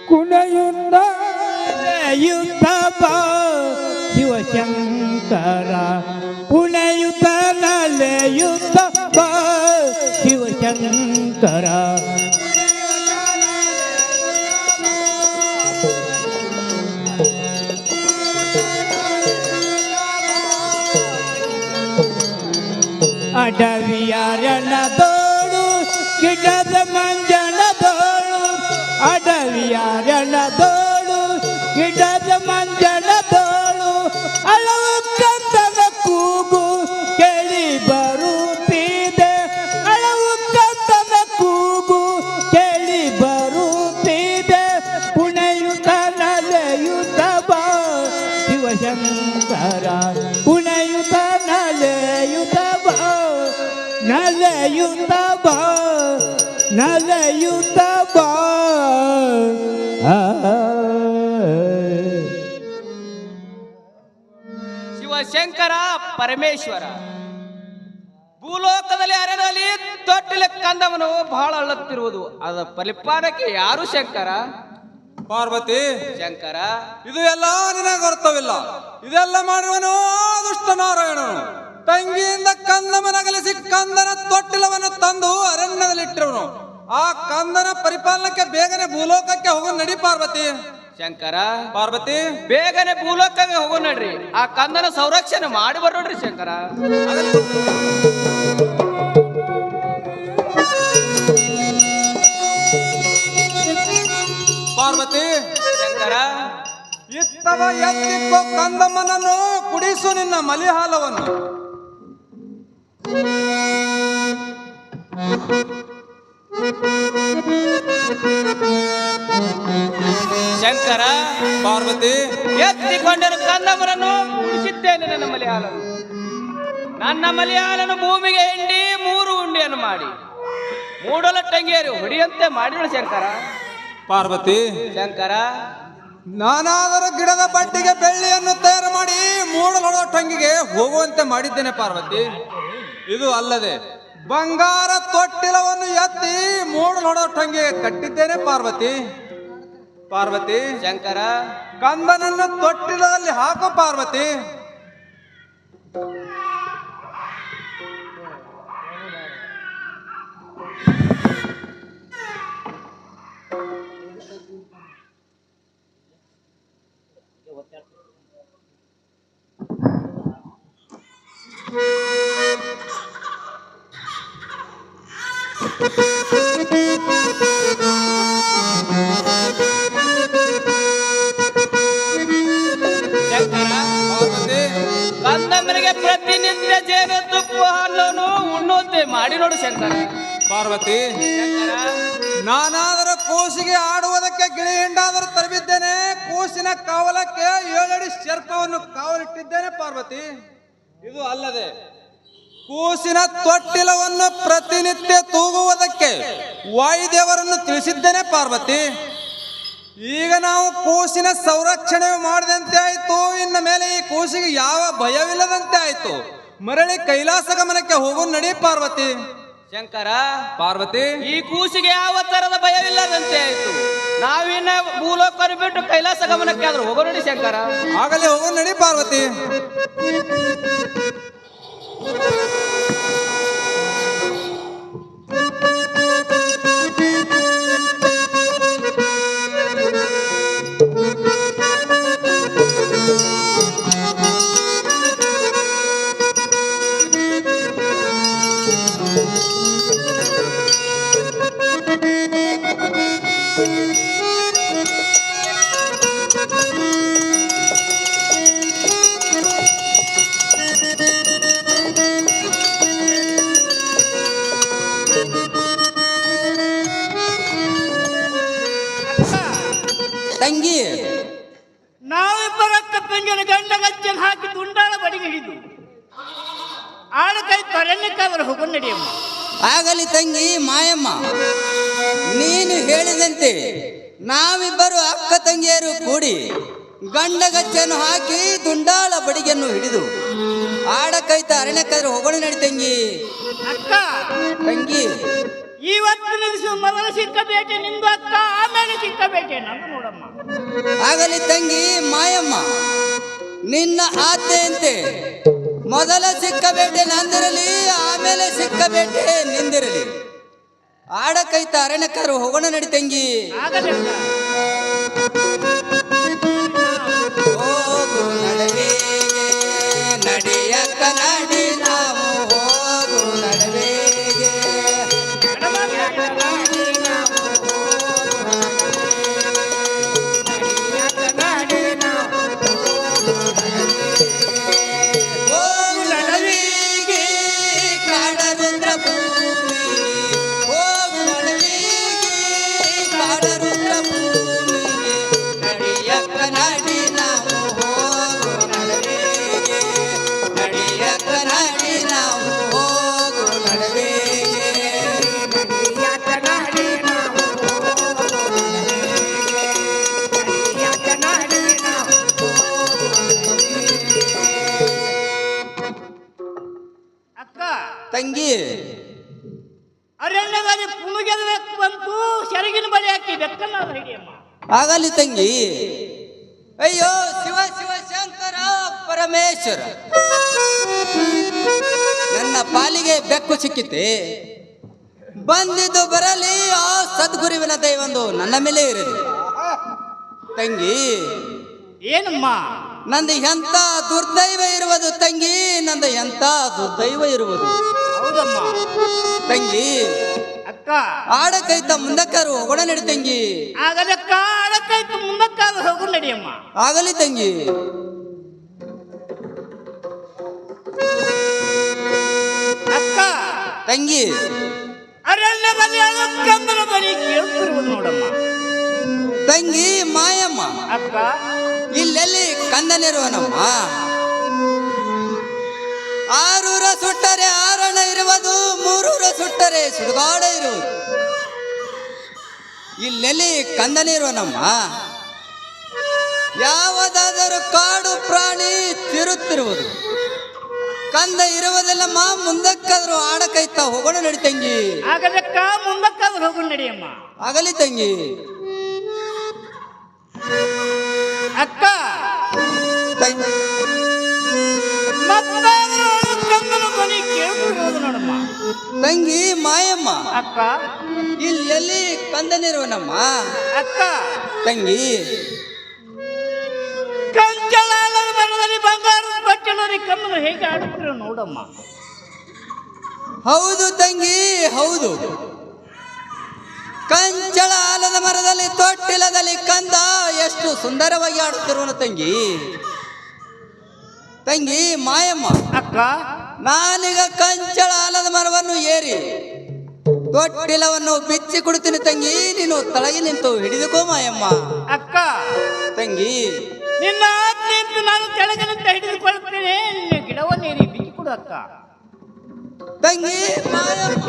ಕುಣಯುತ್ತ ಯುದ್ಧ ಶಿವಶಂಕರ ಕುಣಯುತ್ತ ನಲೆಯುತ್ತ ಶಿವಶಂಕರ ಅಡವಿಯಾರಣದೋಳು ಗಿಡದ ಮಂಜನದೋಳು ಅಡವಿಯಾರಣದೋಳು ಗಿಡದ ಮಂಜನದೋಳು ಹಲವು ಶಿವಶಂಕರ ಪುಣಯುತ ನಲೆಯುತ ಬಾ ನಲೆಯುತ ಬಾ ನಲೆಯುತ ಬಾ ಶಿವಶಂಕರ ಪರಮೇಶ್ವರ ಭೂಲೋಕದಲ್ಲಿ ಅರಣ್ಯದಲ್ಲಿ ತೊಟ್ಟಿಲ ಕಂದವನು ಬಹಳ ಅಳುತ್ತಿರುವುದು ಅದ ಫಲಿಪಾನಕ್ಕೆ ಯಾರು ಶಂಕರ? ಪಾರ್ವತಿ, ಶಂಕರ ಇದು ಎಲ್ಲ ನಿನಗೆ ಅರ್ಥವಿಲ್ಲ. ಇದೆಲ್ಲ ಮಾಡಿರುವನು ದುಷ್ಟ ನಾರಾಯಣನು. ತಂಗಿಯಿಂದ ಕಂದಮನಗಲಿಸಿ ಕಂದನ ತೊಟ್ಟಿಲವನ್ನು ತಂದು ಅರಣ್ಯದಲ್ಲಿಟ್ಟಿರುವನು. ಆ ಕಂದನ ಪರಿಪಾಲನಕ್ಕೆ ಬೇಗನೆ ಭೂಲೋಕಕ್ಕೆ ಹೋಗೋ ನಡಿ ಪಾರ್ವತಿ. ಶಂಕರ ಪಾರ್ವತಿ, ಬೇಗನೆ ಭೂಲೋಕಕ್ಕೆ ಹೋಗೋ ನಡ್ರಿ. ಆ ಕಂದನ ಸಂರಕ್ಷಣೆ ಮಾಡಿ ಬರೋಡ್ರಿ ಶಂಕರ. ಪಾರ್ವತಿ, ಶಂಕರ ಇತ್ತವ ಎತ್ತಿಕ್ಕೋ ಕಂದಮ್ಮನನ್ನು ಕುಡಿಸು ನಿನ್ನ ಮಲಿಹಾಲವನ್ನು. ಶಂಕರ ಪಾರ್ವತಿ, ಎತ್ತಿಕೊಂಡರು ಕಂದಮ್ಮನನ್ನು ಕುಡಿಸಿದ್ದೇನೆ ನನ್ನ ಮಲಯಾಳನು. ನನ್ನ ಮಲಯಾಳನು ಭೂಮಿಗೆ ಹಿಂಡಿ 3 ಉಂಡಿಯನ್ನು ಮಾಡಿ ಮೂಡಲ ಟಂಗಿಯರು ಹೊಡಿಯಂತೆ ಮಾಡಿದಳು ಶಂಕರ. ಪಾರ್ವತಿ, ಶಂಕರ ನಾನಾದರೂ ಗಿಡದ ಬಡ್ಡಿಗೆ ಬೆಳ್ಳಿಯನ್ನು ತಯಾರು ಮಾಡಿ ಮೂಡಲೊಡೋ ಟಂಗಿಗೆ ಹೋಗುವಂತೆ ಮಾಡಿದ್ದೇನೆ ಪಾರ್ವತಿ. ಇದು ಅಲ್ಲದೆ ಬಂಗಾರ ತೊಟ್ಟಿಲವನ್ನು ಎತ್ತಿ ಮೂಡಲೊಡೋ ಟಂಗಿಗೆ ಕಟ್ಟಿದ್ದೇನೆ ಪಾರ್ವತಿ. ಪಾರ್ವತಿ, ಶಂಕರ ಕಂದನನ್ನು ತೊಟ್ಟಿಲದಲ್ಲಿ ಹಾಕು ಪಾರ್ವತಿ. ಕಂದಮ್ಮನಿಗೆ ಪ್ರತಿನಿತ್ಯ ಜೇನು ತುಪ್ಪ ಹಾಲನ್ನು ಉಣ್ಣುವಂತೆ ಮಾಡಿ ನೋಡು ಶಂಕರ. ಪಾರ್ವತಿ, ನಾನಾದರೂ ಕೂಸಿಗೆ ಆಡುವುದಕ್ಕೆ ಗಿಳಿ ಹಿಂಡಾದರೂ ತರಬಿದ್ದೇನೆ. ಕೂಸಿನ ಕಾವಲಕ್ಕೆ 7 ಅಡಿ ಶರ್ಪವನ್ನು ಕಾವಲಿಟ್ಟಿದ್ದೇನೆ ಪಾರ್ವತಿ. ಇದು ಅಲ್ಲದೆ ಕೂಸಿನ ತೊಟ್ಟಿಲವನ್ನು ಪ್ರತಿನಿತ್ಯ ತೂಗುವುದಕ್ಕೆ ವಾಯುದೇವರನ್ನು ತಿಳಿಸಿದ್ದೇನೆ ಪಾರ್ವತಿ. ಈಗ ನಾವು ಕೂಸಿನ ಸಂರಕ್ಷಣೆ ಮಾಡಿದಂತೆ ಆಯ್ತು. ಇನ್ನ ಮೇಲೆ ಈ ಕೂಸಿಗೆ ಯಾವ ಭಯವಿಲ್ಲದಂತೆ ಆಯ್ತು. ಮರಳಿ ಕೈಲಾಸ ಗಮನಕ್ಕೆ ಹೋಗು ನಡಿ ಪಾರ್ವತಿ. ಶಂಕರ ಪಾರ್ವತಿ, ಈ ಕೂಸಿಗೆ ಯಾವ ತರದ ಭಯವಿಲ್ಲದಂತೆ ಆಯ್ತು. ನಾವಿನ್ನ ಭೂಲೋಕವನ್ನು ಬಿಟ್ಟು ಕೈಲಾಸ ಗಮನಕ್ಕೆ ಆದ್ರೂ ಹೋಗೋ ನೋಡಿ ಶಂಕರ. ಆಗಲೇ ಹೋಗು ನಡಿ ಪಾರ್ವತಿ. ತಂಗಿ, ನಾವಿಬ್ಬರ ತಂಗಿನ ಗಂಡ ಗಚ್ಚಲ್ ಹಾಕಿ ದುಂಡಾಳ ಬಡಿಗೆ ಹಿಡಿದು ಆಳಕೈ ತೊರೆನ್ನಕ್ಕಾದರೂ ಹೋಗು ನಡೆಯಮ್ಮ. ಆಗಲಿ ತಂಗಿ ಮಾಯಮ್ಮ, ನೀನು ಹೇಳಿದಂತೆ ನಾವಿಬ್ಬರು ಅಕ್ಕ ತಂಗಿಯರು ಕೂಡಿ ಗಂಡಗಚ್ಚನ್ನು ಹಾಕಿ ದುಂಡಾಳ ಬಡಿಗೆಯನ್ನು ಹಿಡಿದು ಆಡಕೈತ ಅರಣ್ಯಕ್ಕಾದ್ರೂ ಹೋಗೋಣ ನಡಿ ತಂಗಿ. ಅಕ್ಕ ತಂಗಿ, ಇವತ್ತು ನಿಲ್ಲಿಸು ಮೊದಲು ಸಿಕ್ಕ ಬೇಟೆ ನಿಂದು ಅಕ್ಕ, ಆಮೇಲೆ ಸಿಕ್ಕ ಬೇಟೆ ನಂದು ನೋಡಮ್ಮ. ಆಗಲಿ ತಂಗಿ ಮಾಯಮ್ಮ, ನಿನ್ನ ಆಜ್ಞೆಯಂತೆ ಮೊದಲ ಸಿಕ್ಕ ಬೇಟೆ ನಂದಿರಲಿ, ಆಮೇಲೆ ಸಿಕ್ಕ ಬೇಟೆ ನಿಂದಿರಲಿ. ಆಡಕೈತ ಅರಣ್ಯಕ್ಕಾದ್ರೂ ಹೋಗೋಣ ನಡಿ ತಂಗಿ. ಆಗಲಿ ಅಕ್ಕ. ಹೋಗು ನಡುವೆಗೆ ನಡೆಯಕ್ಕ ನಡಿ ನಾವು, ಹೋಗು ನಡುವೆಗೆ ನಡೆಯಕ್ಕ ನಡಿ ನಾವು, ಹೋಗು ನಡುವೆಗೆ ಕಾಡರುದ್ರ ಭೂಮಿ, ಹೋಗು ನಡುವೆಗೆ ಕಾಡರುದ್ರ ಭೂಮಿ. ತಂಗಿ ಅರಣ್ಯದಲ್ಲಿ ಪುನುಗೆದ ಬೆಕ್ಕು ಬಂತು, ಸೆರಗಿನ ಬಳಿ ಹಾಕಿ ಬೆಕ್ಕನ್ನ ಹಿಡಿಯಮ್ಮ. ಆಗಲಿ ತಂಗಿ. ಅಯ್ಯೋ ಶಿವ ಶಿವ ಶಂಕರ ಪರಮೇಶ್ವರ, ನನ್ನ ಪಾಲಿಗೆ ಬೆಕ್ಕು ಸಿಕ್ಕಿತೆ. ಬಂದಿದ್ದು ಬರಲಿ, ಆ ಸದ್ಗುರುವಿನ ದೈವಂದು ನನ್ನ ಮೇಲೆ ಇರಲಿ. ತಂಗಿ ಏನಮ್ಮ? ನಂದು ಎಂತ ದುರ್ದೈವ ಇರುವುದು ತಂಗಿ, ನಂದು ಎಂತ ದುರ್ದೈವ ಇರುವುದು. ಹೌದಮ್ಮ. ತಂಗಿ ಅಕ್ಕ ಆಡಕೈತ ಮುಂದಕ್ಕಾರು ಹೋಗೋಣ ನಡಿ ತಂಗಿ. ಆಗಲಕ್ಕ ಅಡಕಾಯ್ತು, ಮುಂದಕ್ಕಾದ್ರೂ ಹೋಗು ನಡಿಯಮ್ಮ. ಆಗಲಿ ತಂಗಿ. ಅಕ್ಕ ತಂಗಿ ಅರಣ್ಯದಲ್ಲಿ ಕಂದನ ಬಳಿ ಕೇಳ್ತಿರುವುದು ನೋಡಮ್ಮ. ತಂಗಿ ಮಾಯಮ್ಮ, ಅಕ್ಕ ಇಲ್ಲೆಲ್ಲಿ ಕಂದನಿರುವನಮ್ಮ. ಆರೂರ ಸುಟ್ಟರೆ ಆರಣ ಇರುವುದು, ಮೂರೂರ ಸುಟ್ಟರೆ ಸುಡುಗಾಡ ಇರುವುದು. ಇಲ್ಲೆಲ್ಲಿ ಕಂದನಿರುವನಮ್ಮ. ಯಾವುದಾದರೂ ಕಾಡು ಪ್ರಾಣಿ ತಿರುತ್ತಿರುವುದು. ಕಂದ ಇರುವುದಿಲ್ಲಮ್ಮ, ಮುಂದಕ್ಕಾದ್ರೂ ಆಡಕೈತ ಹೋಗೋಣ ನಡಿ ತಂಗಿ. ಆಗಲಕ್ಕ ಮುಂದಕ್ಕಾದ್ರೂ ಹೋಗು ನಡಿಯಮ್ಮ. ಆಗಲಿ ತಂಗಿ. ಅಕ್ಕ ತಂಗಿ ಮತ್ತಾದ್ರೂ ಕಂದನ ಬಳಿ ಕೇಳ್ತಿರುವುದು ನೋಡಮ್ಮ. ತಂಗಿ ಮಾಯಮ್ಮ, ಅಕ್ಕ ಇಲ್ಲೆಲ್ಲಿ ಕಂದನಿರುವನಮ್ಮ. ಅಕ್ಕ ತಂಗಿ ಕಂಚಲಾದ ಮರದಲ್ಲಿ ಬಂಗಾರದ ಬಟ್ಟಲಲ್ಲಿ ಕಮ್ಮನ ಹೇಗೆ ಆಡುತ್ತಿರೋ ನೋಡಮ್ಮ. ಹೌದು ತಂಗಿ ಹೌದು. ಕಂಚಳ ಆಲದ ಮರದಲ್ಲಿ ತೊಟ್ಟಿಲದಲ್ಲಿ ಕಂದ ಎಷ್ಟು ಸುಂದರವಾಗಿ ಆಡುತ್ತಿರುವನು ತಂಗಿ. ತಂಗಿ ಮಾಯಮ್ಮ, ಅಕ್ಕ ನಾನೀಗ ಕಂಚಳ ಆಲದ ಮರವನ್ನು ಏರಿ ತೊಟ್ಟಿಲವನ್ನು ಬಿಚ್ಚಿ ಕೊಡುತ್ತೀನಿ ತಂಗಿ. ನೀನು ತಳಗಿ ನಿಂತು ಹಿಡಿದುಕೋ ಮಾಯಮ್ಮ. ಅಕ್ಕ ತಂಗಿ ನಿನ್ನ ಆಜ್ಞೆಯಿಂದ ನಾನು ಕೆಳಗಿನಿಂದ ಹಿಡಿದುಕೊಳ್ಳುತ್ತೇನೆ. ನಿನ್ನ ಗಿಡವನ್ನು ಏರಿ ಬಿಕ್ಕಿ ಕೊಡು ಅಕ್ಕ. ತಂಗಿ ಮಾಯಮ್ಮ,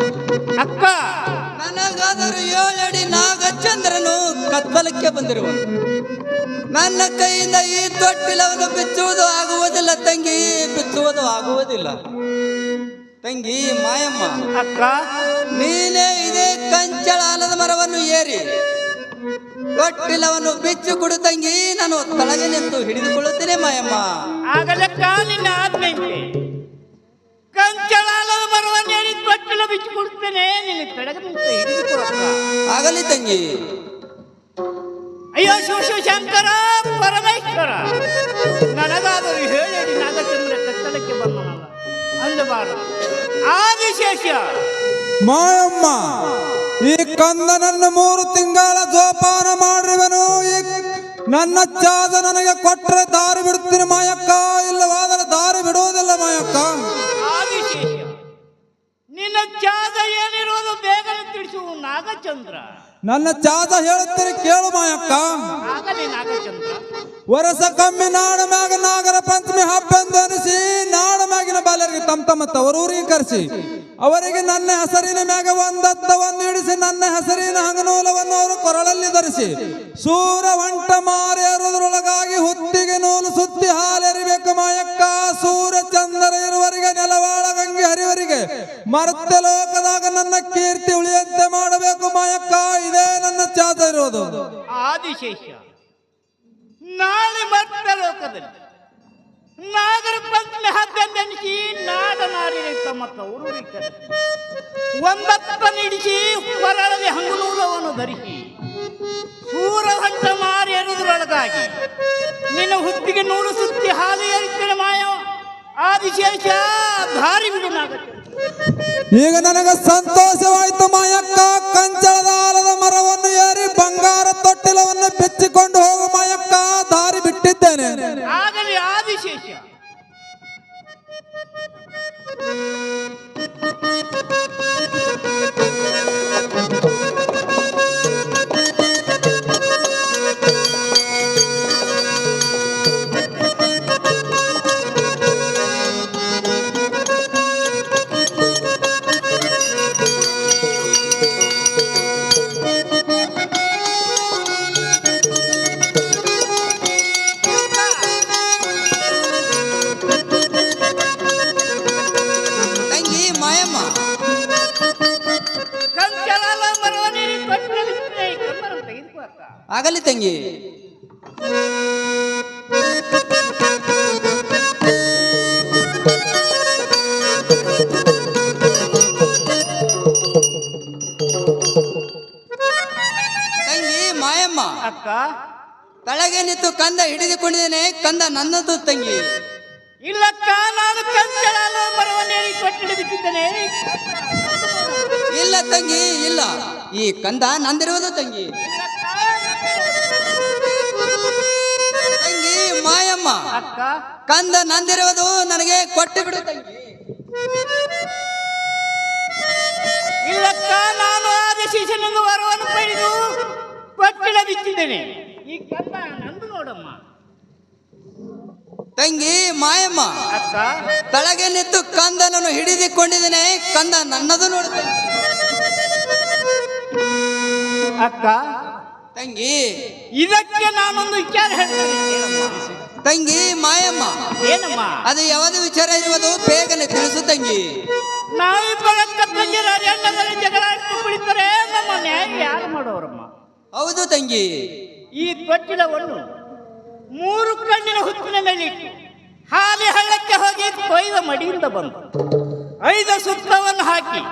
ಅಕ್ಕ ನನಗಾದರೂ 7 ಅಡಿ ನಾಗಚಂದ್ರನು ಕತ್ತಲಕ್ಕೆ ಬಂದಿರುವನು. ನನ್ನ ಕೈಯಿಂದ ಈ ತೊಟ್ಟಿಲವನ್ನು ಬಿಚ್ಚುವುದು ಆಗುವುದಿಲ್ಲ ತಂಗಿ, ಬಿಚ್ಚುವುದು ಆಗುವುದಿಲ್ಲ. ತಂಗಿ ಮಾಯಮ್ಮ, ಅಕ್ಕ ನೀನೇ ಇದೇ ಕಂಚಳ ಆಲದ ಮರವನ್ನು ಏರಿ ತೊಟ್ಟಿಲವನ್ನು ಬಿಚ್ಚು ಕೊಡು ತಂಗಿ. ನಾನು ತಳಗೆ ನಿಂತು ಹಿಡಿದುಕೊಳ್ಳುತ್ತೇನೆ ಮಾಯಮ್ಮ. ಆಗಲಕ್ಕ ನಿನ್ನ ಆಜ್ಞೆಗೆ ಕಂಚಲಾಲದ ಮರವನ್ನು ಏರಿ ತೊಟ್ಟಿಲ ಬಿಚ್ಚಿ ಕೊಡುತ್ತೇನೆ. ನಿನ್ನ ಕೆಳಗಿನಿಂದ ಹಿಡಿದುಕೊಳ್ಳಕ್ಕ. ಆಗಲಿ ತಂಗಿ. ಅಯ್ಯೋ ಶಿವ ಶಿವ ಶಂಕರ ಪರಮೇಶ್ವರ, ನನಗಾದರೂ ಹೇಳಿ ನಾಗಚಂದ್ರ ಕತ್ತಲಕ್ಕೆ ಬಂದನಲ್ಲ ಅಂದಬಾರದು. ಆದಿಶೇಷ ಮಾಯಮ್ಮ, ಈ ಕಂದನನ್ನು 3 ತಿಂಗಳ ಜೋಪಾನ ಮಾಡಿರುವನು. ಈ ನನ್ನ ಚಾದ ನನಗೆ ಕೊಟ್ಟರೆ ದಾರಿ ಬಿಡುತ್ತೀನಿ ಮಾಯಕ್ಕ, ಇಲ್ಲವಾದರೆ ದಾರಿ ಬಿಡುವುದಿಲ್ಲ ಮಾಯಕ್ಕ. ಆದಿಶೇಷ ನಿನ್ನ ಚಾದ ಏನಿರೋದು ಬೇಗನೆ ತಿಳಿಸು ನಾಗಚಂದ್ರ. ನನ್ನ ಚಾದ ಹೇಳುತ್ತೀರಿ ಕೇಳು ಮಾಯಕ್ಕ. ಆಗಲಿ ನಾಗಚಂದ್ರ. ವರ್ಷಕ್ಕೊಮ್ಮೆ ನಾಡ ಮ್ಯಾಗ ನಾಗರ ಪಂಚಮಿ ಹಬ್ಬ ಎಂದು ಅನಿಸಿ ನಾಡ ಮ್ಯಾಗಿನ ಬಾಲರಿಗೆ ತಮ್ಮ ತವರೂರಿಗೆ ಕರೆಸಿ ಅವರಿಗೆ ನನ್ನ ಹೆಸರಿನ ಮ್ಯಾಗ ಒಂದತ್ತವನ್ನು ಇಡಿಸಿ ನನ್ನ ಹೆಸರಿನ ಹಂಗನೂಲವನ್ನು ಅವರು ಕೊರಳಲ್ಲಿ ಧರಿಸಿ ಸೂರ ಒಂಟ ಮಾರೇರುವುದರೊಳಗಾಗಿ ಹುತ್ತಿಗೆ ನೂಲು ಸುತ್ತಿ ಹಾಲೆರಿಬೇಕು ಮಾಯಕ್ಕ. ಸೂರ್ಯ ಚಂದ್ರ ಇರುವರಿಗೆ ನೆಲವಾಳ ಗಂಗೆ ಹರಿವರಿಗೆ ಮರ್ತ್ಯ ಲೋಕದಾಗ ನನ್ನ ಕೀರ್ತಿ ಉಳಿಯಂತೆ ಮಾಡಬೇಕು ಮಾಯಕ್ಕ. ಇದೇ ನನ್ನ ಚಾತ ಇರೋದು. ಆದಿಶೇಷ ನಾಳೆ ಮರ್ತ್ಯ ಲೋಕದಲ್ಲಿ ನಾಗರ ಪಂಚಮಿ ಹಬ್ಬೆಂದೆನಿಸಿ ನಾಡ ನಾರಿನ ತಮ್ಮ ತವರೂರಿಗೆ ಕರೆಸಿ ಒಂದತ್ತನಿಡಿಸಿ ಕೊರಳಲ್ಲಿ ಹಂಗುನೂಲವನ್ನು ಧರಿಸಿ ಸೂರ ಹೊಂಟ ಮಾರಿ ಎರುವುದರೊಳಗಾಗಿ ನಿನ್ನ ಹುತ್ತಿಗೆ ನೂಲು ಸುತ್ತಿ ಹಾಲು ಏರಿಸಿದ ಮಾಯ. ಆದಿಶೇಷ ದಾರಿ ಬಿಡು ನಾಗಚಂದ್ರ. ಈಗ ನನಗೆ ಸಂತೋಷವಾಯಿತು ಮಾಯಕ್ಕ. ಕಂಚಳದ ಆಲದ ಮರವನ್ನು ಏರಿ ಬಂಗಾರ ತೊಟ್ಟಿಲವನ್ನು ಬಿಚ್ಚಿಕೊಂಡು ಹೋಗು ಮಾಯಕ್ಕ. ದಾರಿ ಬಿಟ್ಟಿದ್ದೇನೆ. ಆಗಲಿ ಆದಿಶೇಷ. ತಂಗಿ ಮಾಯಮ್ಮ, ಅಕ್ಕ. ಆಗಲಿ ತಂಗಿ. ತಂಗಿ ಮಾಯಮ್ಮ, ಅಕ್ಕ ತಳಗೆ ನಿಂತು ಕಂದ ಹಿಡಿದುಕೊಂಡಿದ್ದೇನೆ. ಕಂದ ನನ್ನದು ತಂಗಿ. ಇಲ್ಲಕ್ಕ, ನಾನು ಕಂಚಳ ಮರವನ್ನೇರಿ ಕೊಟ್ಟಿಡಿ ಬಿಟ್ಟಿದ್ದೇನೆ. ಇಲ್ಲ ತಂಗಿ, ಇಲ್ಲ. ಈ ಕಂದ ನಂದಿರುವುದು ತಂಗಿ. ತಂಗಿ ಮಾಯಮ್ಮ, ಅಕ್ಕ ಕಂದ ನಂದಿರುವುದು ನನಗೆ ಕೊಟ್ಟು ಬಿಡು ತಂಗಿ. ಇಲ್ಲಕ್ಕ, ನಾನು ಆದೇಶಿಸನೆಂದು ವರವನ್ನು ಪಡೆದು ಕೊಟ್ಟಿಡ ಬಿಟ್ಟಿದ್ದೇನೆ. ಈ ಕಂದ ನಂದು ನೋಡಮ್ಮ. ತಂಗಿ ಮಾಯಮ್ಮ, ಅಕ್ಕ ತಳಗೆ ನಿಂತು ಕಂದನನ್ನು ಹಿಡಿದುಕೊಂಡಿದ್ದೇನೆ. ಕಂದ ನನ್ನದು ನೋಡು ತಂಗಿ. ಅಕ್ಕ ತಂಗಿ ಇದಕ್ಕೆ ನಾನೊಂದು ವಿಚಾರ ಹೇಳ್ತೇನೆ ಕೇಳಮ್ಮ. ತಂಗಿ ಮಾಯಮ್ಮ, ಏನಮ್ಮ? ಅದು ಯಾವುದು ವಿಚಾರ ಇರುವುದು ಬೇಗನೆ ತಿಳಿಸು ತಂಗಿ. ನಾವಿಬ್ಬರ ಕಪ್ಪಂಜರ ಅರಣ್ಯದಲ್ಲಿ ಜಗಳ ಆಡ್ತು ಕುಳಿತರೆ ನಮ್ಮ ನ್ಯಾಯ ಯಾರು ಮಾಡೋರಮ್ಮ? ಹೌದು ತಂಗಿ. ಈ ತೊಟ್ಟಿಲವನ್ನು 3 ಕಣ್ಣಿನ ಹುತ್ತಿನ ಮೇಲೆ ಇಟ್ಟು ಹಾಲಿ ಹಳ್ಳಕ್ಕೆ ಹೋಗಿ ಕೊಯ್ದ ಮಡಿಯಿಂದ ಬಂದು 5 ಸುತ್ತವನ್ನು ಹಾಕಿ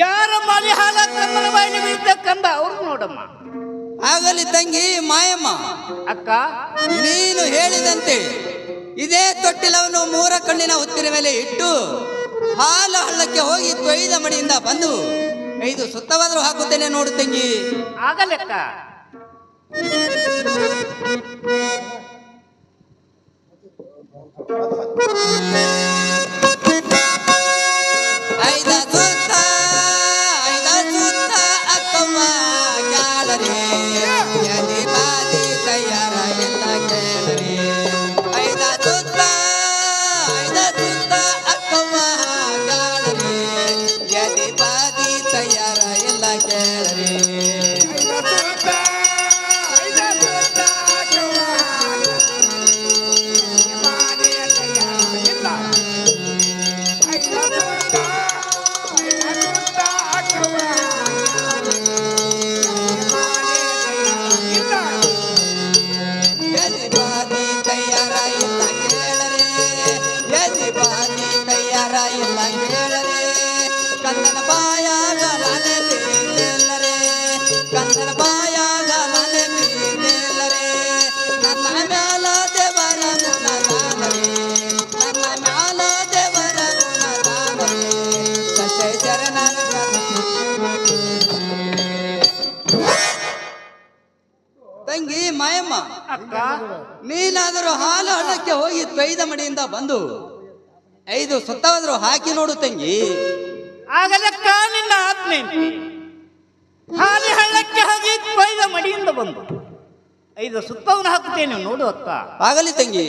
ಯಾರ ಮಾಲಿ ಹಾಲ ಕಮ್ಮನ ಬಾಯಿನ ಬೀಳ್ತ ಕಂದ ಅವ್ರು ನೋಡಮ್ಮ. ಆಗಲಿ ತಂಗಿ ಮಾಯಮ್ಮ, ಅಕ್ಕ ನೀನು ಹೇಳಿದಂತೆ ಇದೇ ತೊಟ್ಟಿಲವನ್ನು 3 ಕಣ್ಣಿನ ಹುತ್ತಿನ ಮೇಲೆ ಇಟ್ಟು ಹಾಲು ಹಳ್ಳಕ್ಕೆ ಹೋಗಿ ಕೊಯ್ದ ಮಡಿಯಿಂದ ಬಂದು 5 ಸುತ್ತವಾದರೂ ಹಾಕುತ್ತೇನೆ ನೋಡು ತಂಗಿ. ಆಗಲೆಕ್ಕ. ಐದ ಸುತ್ತ ಅಕ್ಕಮ್ಮ ಕ್ಯಾಲರಿ ಎದೆ ಬಾದಿ ತಯಾರ ಎಲ್ಲ ಕೇಳರಿ. ಐದ ಸುತ್ತ ಅಕ್ಕಮ್ಮ ಕ್ಯಾಲರಿ ಎದೆ ಬಾದಿ ತಯಾರ ಎಲ್ಲ ಕೇಳರಿ. ಯಜಮಾನಿ ತಯಾರ ಇಲ್ಲ ಕೇಳರೆ, ಯಜಮಾನಿ ತಯಾರ ಇಲ್ಲ ಕೇಳರೆ. ಕಂದನ ಬಾಯಾಗ ನಾನೇ ಬೀಳರೆ, ಕಂದನ ಬಾಯಾಗ ನಾನೇ ಬೀಳರೆ. ನನ್ನ ಮ್ಯಾಲ ದೇವರ ಗುಣಗಾನರೆ, ನನ್ನ ಮ್ಯಾಲ ದೇವರ ಗುಣಗಾನರೆ. ಸತ್ಯ ಚರಣ ತಂಗಿ ಮಾಯಮ್ಮ, ಅಕ್ಕ ನೀನಾದರೂ ಹಾಲು ಹಳ್ಳಕ್ಕೆ ಹೋಗಿ ಕೊಯ್ದ ಮಡಿಯಿಂದ ಬಂದು 5 ಸುತ್ತವಾದರೂ ಹಾಕಿ ನೋಡು ತಂಗಿ. ಆಗಲೆಕ್ಕ, ನಿನ್ನ ಆತ್ಮೆ ಹಾಲಿ ಹಳ್ಳಕ್ಕೆ ಹೋಗಿ ಕೊಯ್ದ ಮಡಿಯಿಂದ ಬಂದು 5 ಸುತ್ತವನ್ನು ಹಾಕುತ್ತೇನೆ ನೋಡು ಅಕ್ಕ. ಆಗಲಿ ತಂಗಿ.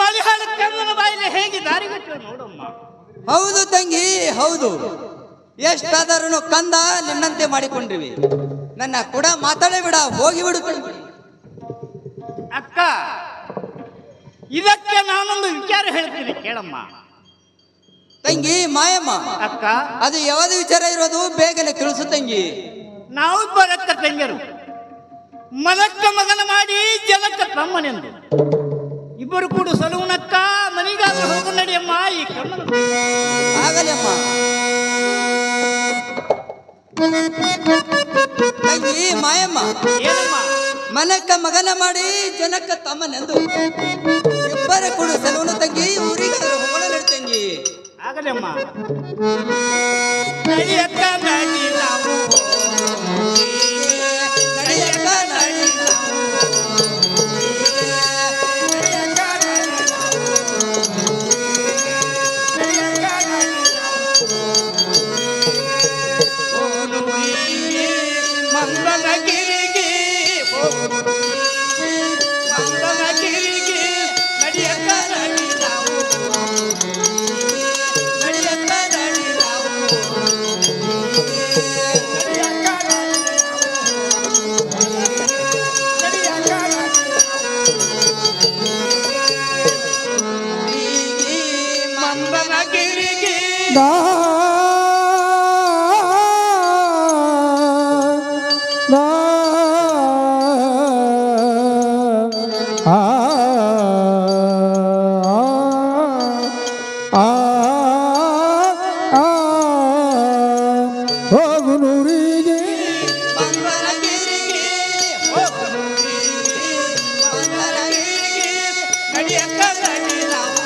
ಮಲಿಹಾಳ ಕಣ್ಣನ ಬಾಯಿಲೆ ಹೇಗೆ ದಾರಿಗಟ್ಟುವ ನೋಡಮ್ಮ. ಹೌದು ತಂಗಿ, ಹೌದು. ಎಷ್ಟಾದರೂ ಕಂದ ನಿನ್ನಂತೆ ಮಾಡಿಕೊಂಡಿವಿ. ನನ್ನ ಕೂಡ ಮಾತಾಡೇ ಬಿಡ, ಹೋಗಿಬಿಡು. ಅಕ್ಕ, ಇದಕ್ಕೆ ನಾನೊಂದು ವಿಚಾರ ಹೇಳ್ತೀನಿ ಕೇಳಮ್ಮ. ತಂಗಿ ಮಾಯಮ್ಮ, ಅಕ್ಕ, ಅದು ಯಾವ್ದು ವಿಚಾರ ಇರೋದು ಬೇಗನೆ ತಿಳಿಸು ತಂಗಿ. ನಾವು ಬರಕ್ಕ ತಂಗಿಯರು ಮಲಕ್ಕ ಮಗನ ಮಾಡಿ ಜಲಕ್ಕ ತಮ್ಮನೆಂದು ಇಬ್ಬರು ಕೂಡ ಸಲುವನಕ್ಕ ಮನಿಗಾದ್ರೂ ಹೋಗು ನಡಿಯಮ್ಮ. ಈ ಕಣ್ಣನ ಆಗಲಿ ಅಮ್ಮ. ತಂಗಿ ಮಾಯಮ್ಮ, ಏನಮ್ಮ? ಮನಕ್ಕ ಮಗನ ಮಾಡಿ ಜನಕ್ಕ ತಮ್ಮನೆಂದು ಇಬ್ಬರ ಕೂಡ ಸಲುವನು ತಂಗಿ, ಊರಿಗಾದ್ರೂ ಹೋಗೋಣ ನಡಿ ತಂಗಿ. ಆಗಲಮ್ಮ. ನಡಿಯಕ್ಕ ನಡಿ ನಾವು, ನಡಿಯಕ್ಕ ನಡಿ ನಾವು. ಮಂದನಗಿರಿಗೆ ಮಂದನಗಿರಿಗೆ ನಡಿಯಕ್ಕ ನಡಿ ನಾವು, ನಡಿಯಕ್ಕ ನಡಿ ನಾವು, ನಡಿಯಕ್ಕ ನಡಿಯಕ್ಕ ಮಂದನಗಿರಿಗೆ ಹೋಗುನೂರಿಗೆ ಮಂದನಗಿರಿಗೆ ಮಂದನಗಿರಿಗೆ ನಡಿಯಕ್ಕ ನಡಿ ನಾವು,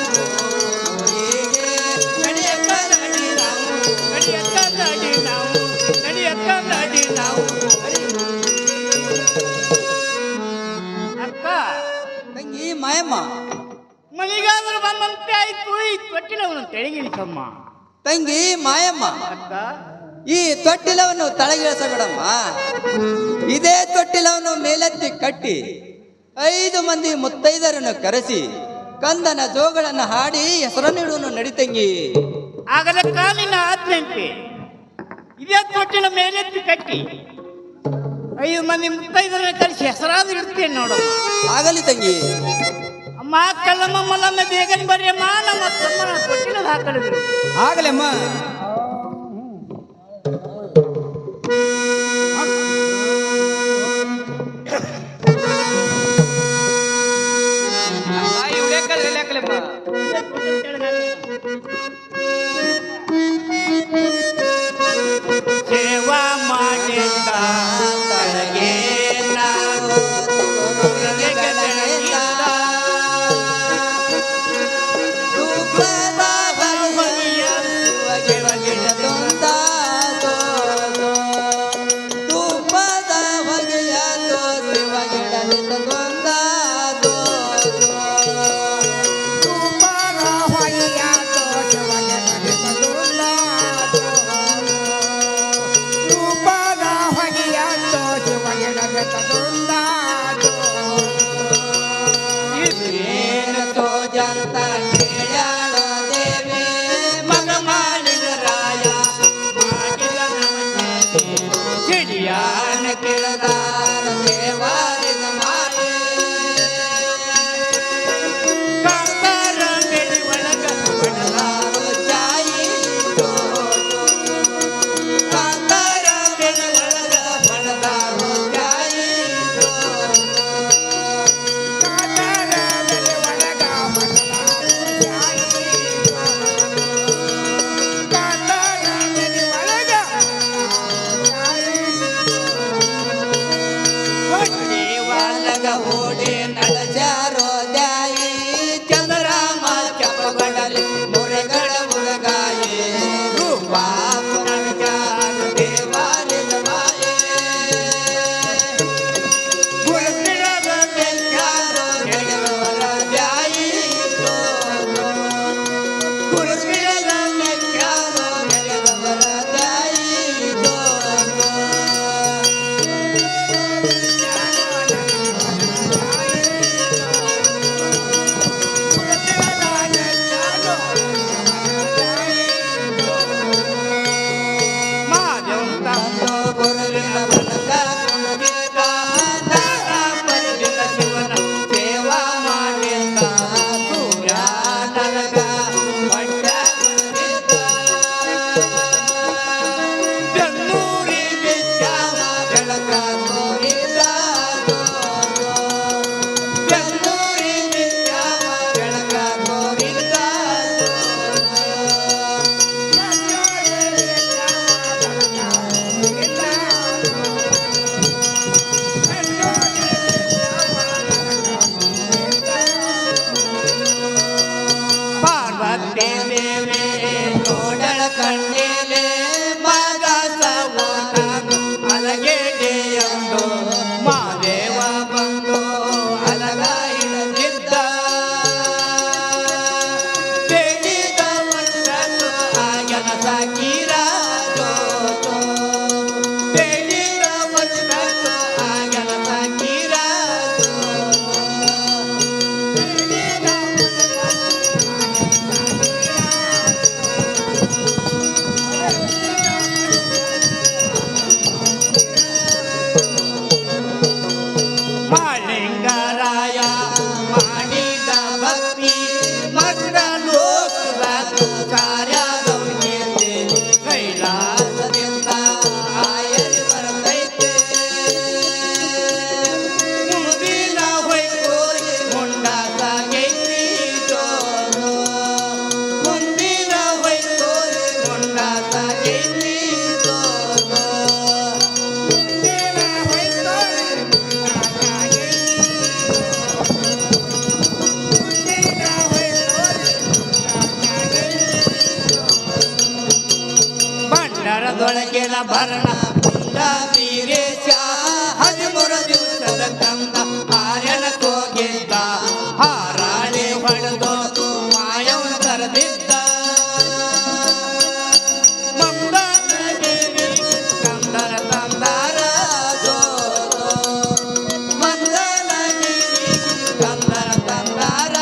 ನಡಿಯಕ್ಕ ನಡಿ ನಾವು, ನಡಿಯಕ್ಕ ನಡಿ ನಾವು, ನಡಿಯಕ್ಕ ನಡಿ ನಾವು. ಅಕ್ಕ, ತಂಗಿ ಮಾಯಮ್ಮ, ಮನಿಗಾದ್ರೂ ಬಂದಂತೆ ಆಯ್ತು. ಈ ತೊಟ್ಟಿಲವನು ತೆಳಗಿಳಿಸಮ್ಮ. ತಂಗಿ ಮಾಯಮ್ಮ, ಅಕ್ಕ, ಈ ತೊಟ್ಟಿಲವನ್ನು ತಳಗಿಳಿಸಬೇಡಮ್ಮ. ಇದೇ ತೊಟ್ಟಿಲವನ್ನು ಮೇಲೆತ್ತಿ ಕಟ್ಟಿ 5 ಮಂದಿ ಮುತ್ತೈದರನ್ನು ಕರೆಸಿ ಕಂದನ ಜೋಗಳನ್ನು ಹಾಡಿ ಹೆಸರನ್ನಿಡುವನು ನಡಿತಂಗಿ. ಆಗಲಕ್ಕ ನಿನ್ನ ಆಜ್ಞೆಂತೆ ಇದೇ ತೊಟ್ಟಿನ ಮೇಲೆತ್ತಿ ಕಟ್ಟಿ 5 ಮಂದಿ ಮುತ್ತೈದರನ್ನು ಕರೆಸಿ ಹೆಸರಾದ್ರೂ ಇಡ್ತೇನೆ ನೋಡಮ್ಮ. ಆಗಲಿ ತಂಗಿ. ಅಮ್ಮ, ಕಲ್ಲಮ್ಮ ಮಲ್ಲಮ್ಮ ಬೇಗನೆ ಬರ್ರಿಯಮ್ಮ. ನಮ್ಮ ತಮ್ಮನ ತೊಟ್ಟಿಲದ ಹಾಕಳಿದ್ರು. ಆಗಲಮ್ಮ. ಸೇವಾ ಮಾಡಿದ್ದ ತಳಗೆ ನಾವು ಗದಗಿದ್ದ. ಧೂಪದ ಬಗೆಯ ಗಿಡದೊಂದ ದೋಸೋ. ಧೂಪದ ಬಗೆಯ ದೋಸೆವ ಗಿಡದೊಂದ ದೋಸೋ. ತುಮರ ಹೊಯ್ಯ ತೋಟ ಕೋಗಿಲ ಭರಣ ಕುಂದ ವೀರೇಶ 13 ದಿವಸದ ಕಂದ ಆರ್ಯನ ಕೋಗಿದ್ದ ಹಾರಾಳಿ ಹೊಡೆದು ಮಾಯವನ್ನು ಕರೆದಿದ್ದ ಮಂದನಗಿರಿ ಕಂದರ ತಂದಾರ ಮಂದನಗಿರಿ ಕಂದರ ತಂದಾರ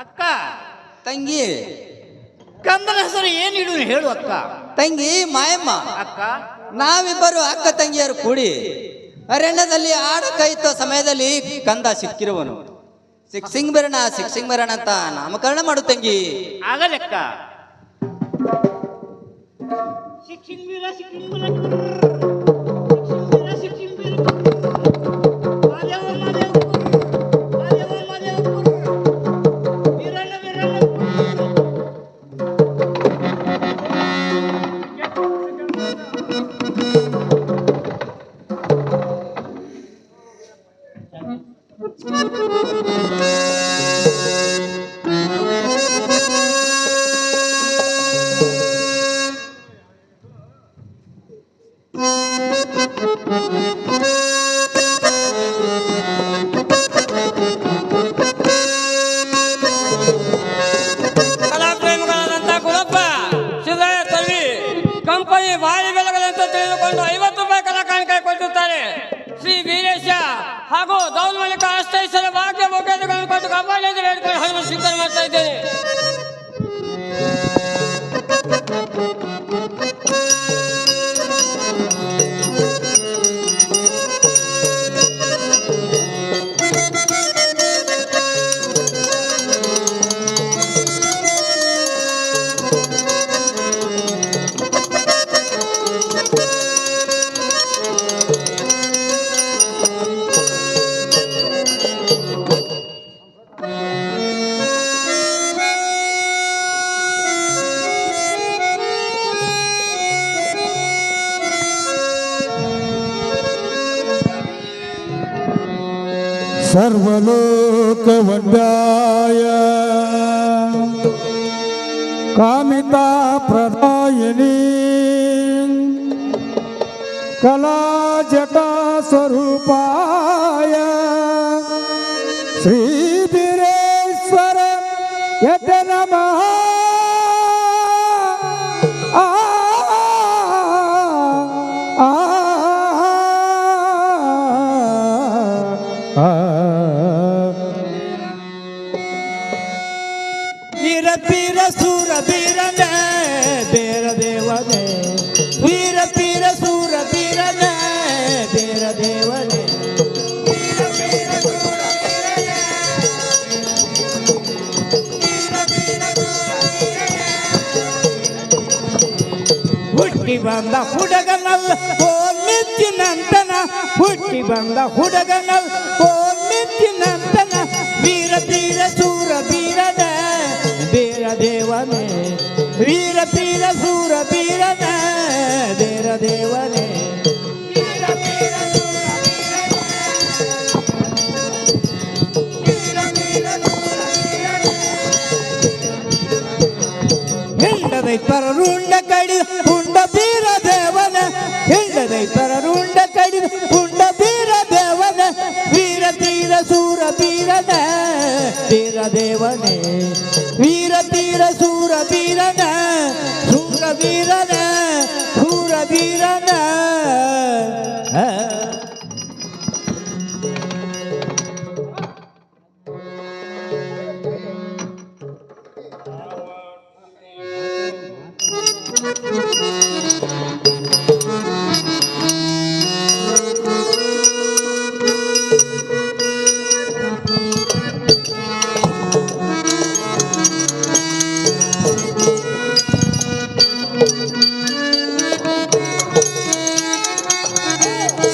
ಅಕ್ಕ ತಂಗಿ ಕಂದನ ಹೆಸರು ಏನಿಡು ಹೇಳು ಅಕ್ಕ. ತಂಗಿ ಮಾಯಮ್ಮ, ಅಕ್ಕ ನಾವಿಬ್ಬರು ಅಕ್ಕ ತಂಗಿಯರು ಕೂಡಿ ಅರಣ್ಯದಲ್ಲಿ ಆಡ ಕೈತ ಸಮಯದಲ್ಲಿ ಕಂದ ಸಿಕ್ಕಿರುವನು. ಸಿಕ್ಸಿಂಗ್ ಬರೋಣ ಅಂತ ನಾಮಕರಣ ಮಾಡು ತಂಗಿ. ಆಗಲೆಕ್ಕ ಶಿಕ್ಷಿಂಗ್ ಬೀರ ಕಲಾಪ್ರೇಮಿಗಳಾದಂಥ ಗುಣಪ್ಪ ಸಿದ್ದಯ್ಯ ತಲ್ಲಿ ಕಂಪನಿ ಭಾರಿ ಬೆಲೆಗಳಂತ ತಿಳಿದುಕೊಂಡು 50 ರೂಪಾಯಿ ಕಲಾ ಕಾಣಿಕೆ ಕೊಟ್ಟಿರುತ್ತಾರೆ. ಶ್ರೀ ವೀರೇಶ ಹಾಗೂ ದೌಲ್ಮಲಿಕ ಅಷ್ಟೈಶ್ವರ ಭಾಗ್ಯ ಭೋಗ್ಯಗಳನ್ನು ಕೊಟ್ಟು ಕಂಪನಿ ಎಂದು ಹೇಳಿಕೊಂಡು ಹಣ್ಣು ಸ್ವೀಕಾರ ಮಾಡ್ತಾ ಇದ್ದೇನೆ. सर्वलोकवड्डाय कामिता प्रदायिनी कलाजटा स्वरूपाय श्री वीरेश्वर यत नमः वीर पीर सूर वीरने बेर देवने वीर पीर सूर वीरने बेर देवने ಹುಟ್ಟಿ ಬಂದ ಹುಡುಗನಲ್ಲ ಹೋಲಿತ್ತಿನಂತನ ಹುಟ್ಟಿ ಬಂದ ಹುಡುಗನಲ್ಲ ಹೋಲಿತ್ತಿನಂತನ ವೀರ ತೀರ ಸೂರ ವೀರನ ಬೇರ ದೇವನೇ ವೀರ ತೀರ ಸೂರ ವೀರನ ಬೇರ ದೇವನೇ ಹಿಂಡದೈ ಪರರುಂಡ ಕಡಿದ ಹುಂಡ ಬೀರ ದೇವನ ಹಿಂಡದೈ ಪರರುಂಡ ಕಡಿದ ಹುಂಡ ಬೀರ ದೇವನ ವೀರ ತೀರ ಸೂರ ವೀರನ ವೀರ ದೇವನೇ ವೀರ ತೀರ ಸೂರ ವೀರನ ಸೂರ ವೀರನ ಸೂರ ವೀರನ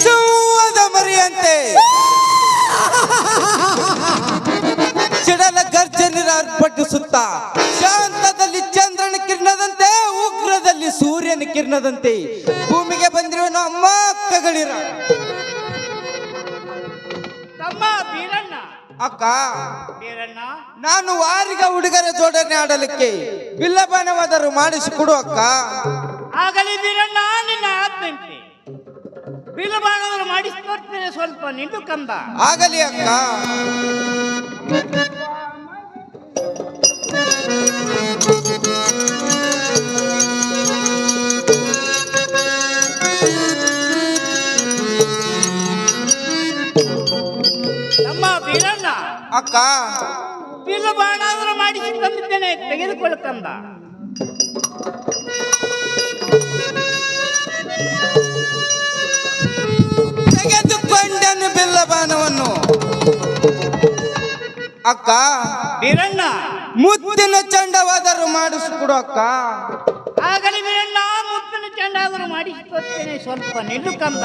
ಸಿಂಹದ ಮರಿಯಂತೆ ಸಿಡಲ ಗರ್ಜನೆ ಅರ್ಪಟಿಸುತ್ತಾ ಶಾಂತದಲ್ಲಿ ಚಂದ್ರನ ಕಿರಣದಂತೆ ಉಗ್ರದಲ್ಲಿ ಕಿರಣದಂತೆ ಭೂಮಿಗೆ ಬಂದಿರುವ ನಮ್ಮ ಅಕ್ಕಗಳಿರ. ತಮ್ಮ ಬೀರಣ್ಣ, ಅಕ್ಕ, ಬೀರಣ್ಣ, ನಾನು ವಾರಿಗ ಹುಡುಗರ ಜೋಡಣೆ ಆಡಲಿಕ್ಕೆ ಬಿಲ್ಲಬಾಣವಾದರೂ ಮಾಡಿಸಿಕೊಡು ಅಕ್ಕ. ಆಗಲಿ ಬೀರಣ್ಣ, ನಿನ್ನ ಆಜ್ಞೆಂತೆ ಬಿಲಬಾಣವರು ಮಾಡಿಸ್ಕೊಡ್ತೇನೆ, ಸ್ವಲ್ಪ ನಿಂತು ಕಂದ. ಆಗಲಿ ಅಕ್ಕ. ತಮ್ಮ ಬೀರಣ್ಣ, ಅಕ್ಕ, ಬಿಲಬಾಣವರು ಮಾಡಿಸಿ ತಂದಿದ್ದೇನೆ, ತೆಗೆದುಕೊಳ್ಳು ಕಂದ. ತೆಗೆದುಕೊಂಡನು ಬಿಲ್ಲಬಾಣವನ್ನು. ಅಕ್ಕ, ಬೀರಣ್ಣ, ಮುದ್ದಿನ ಚಂಡವಾದರೂ ಮಾಡಿಸಿಕೊಡು ಅಕ್ಕ. ಆಗಲಿ ಬೀರಣ್ಣ, ಮುತ್ತಿನ ಚೆಂಡಾದರೂ ಮಾಡಿಸಿಕೊಡ್ತೇನೆ, ಸ್ವಲ್ಪ ನಿಲ್ಲು ಕಂದ.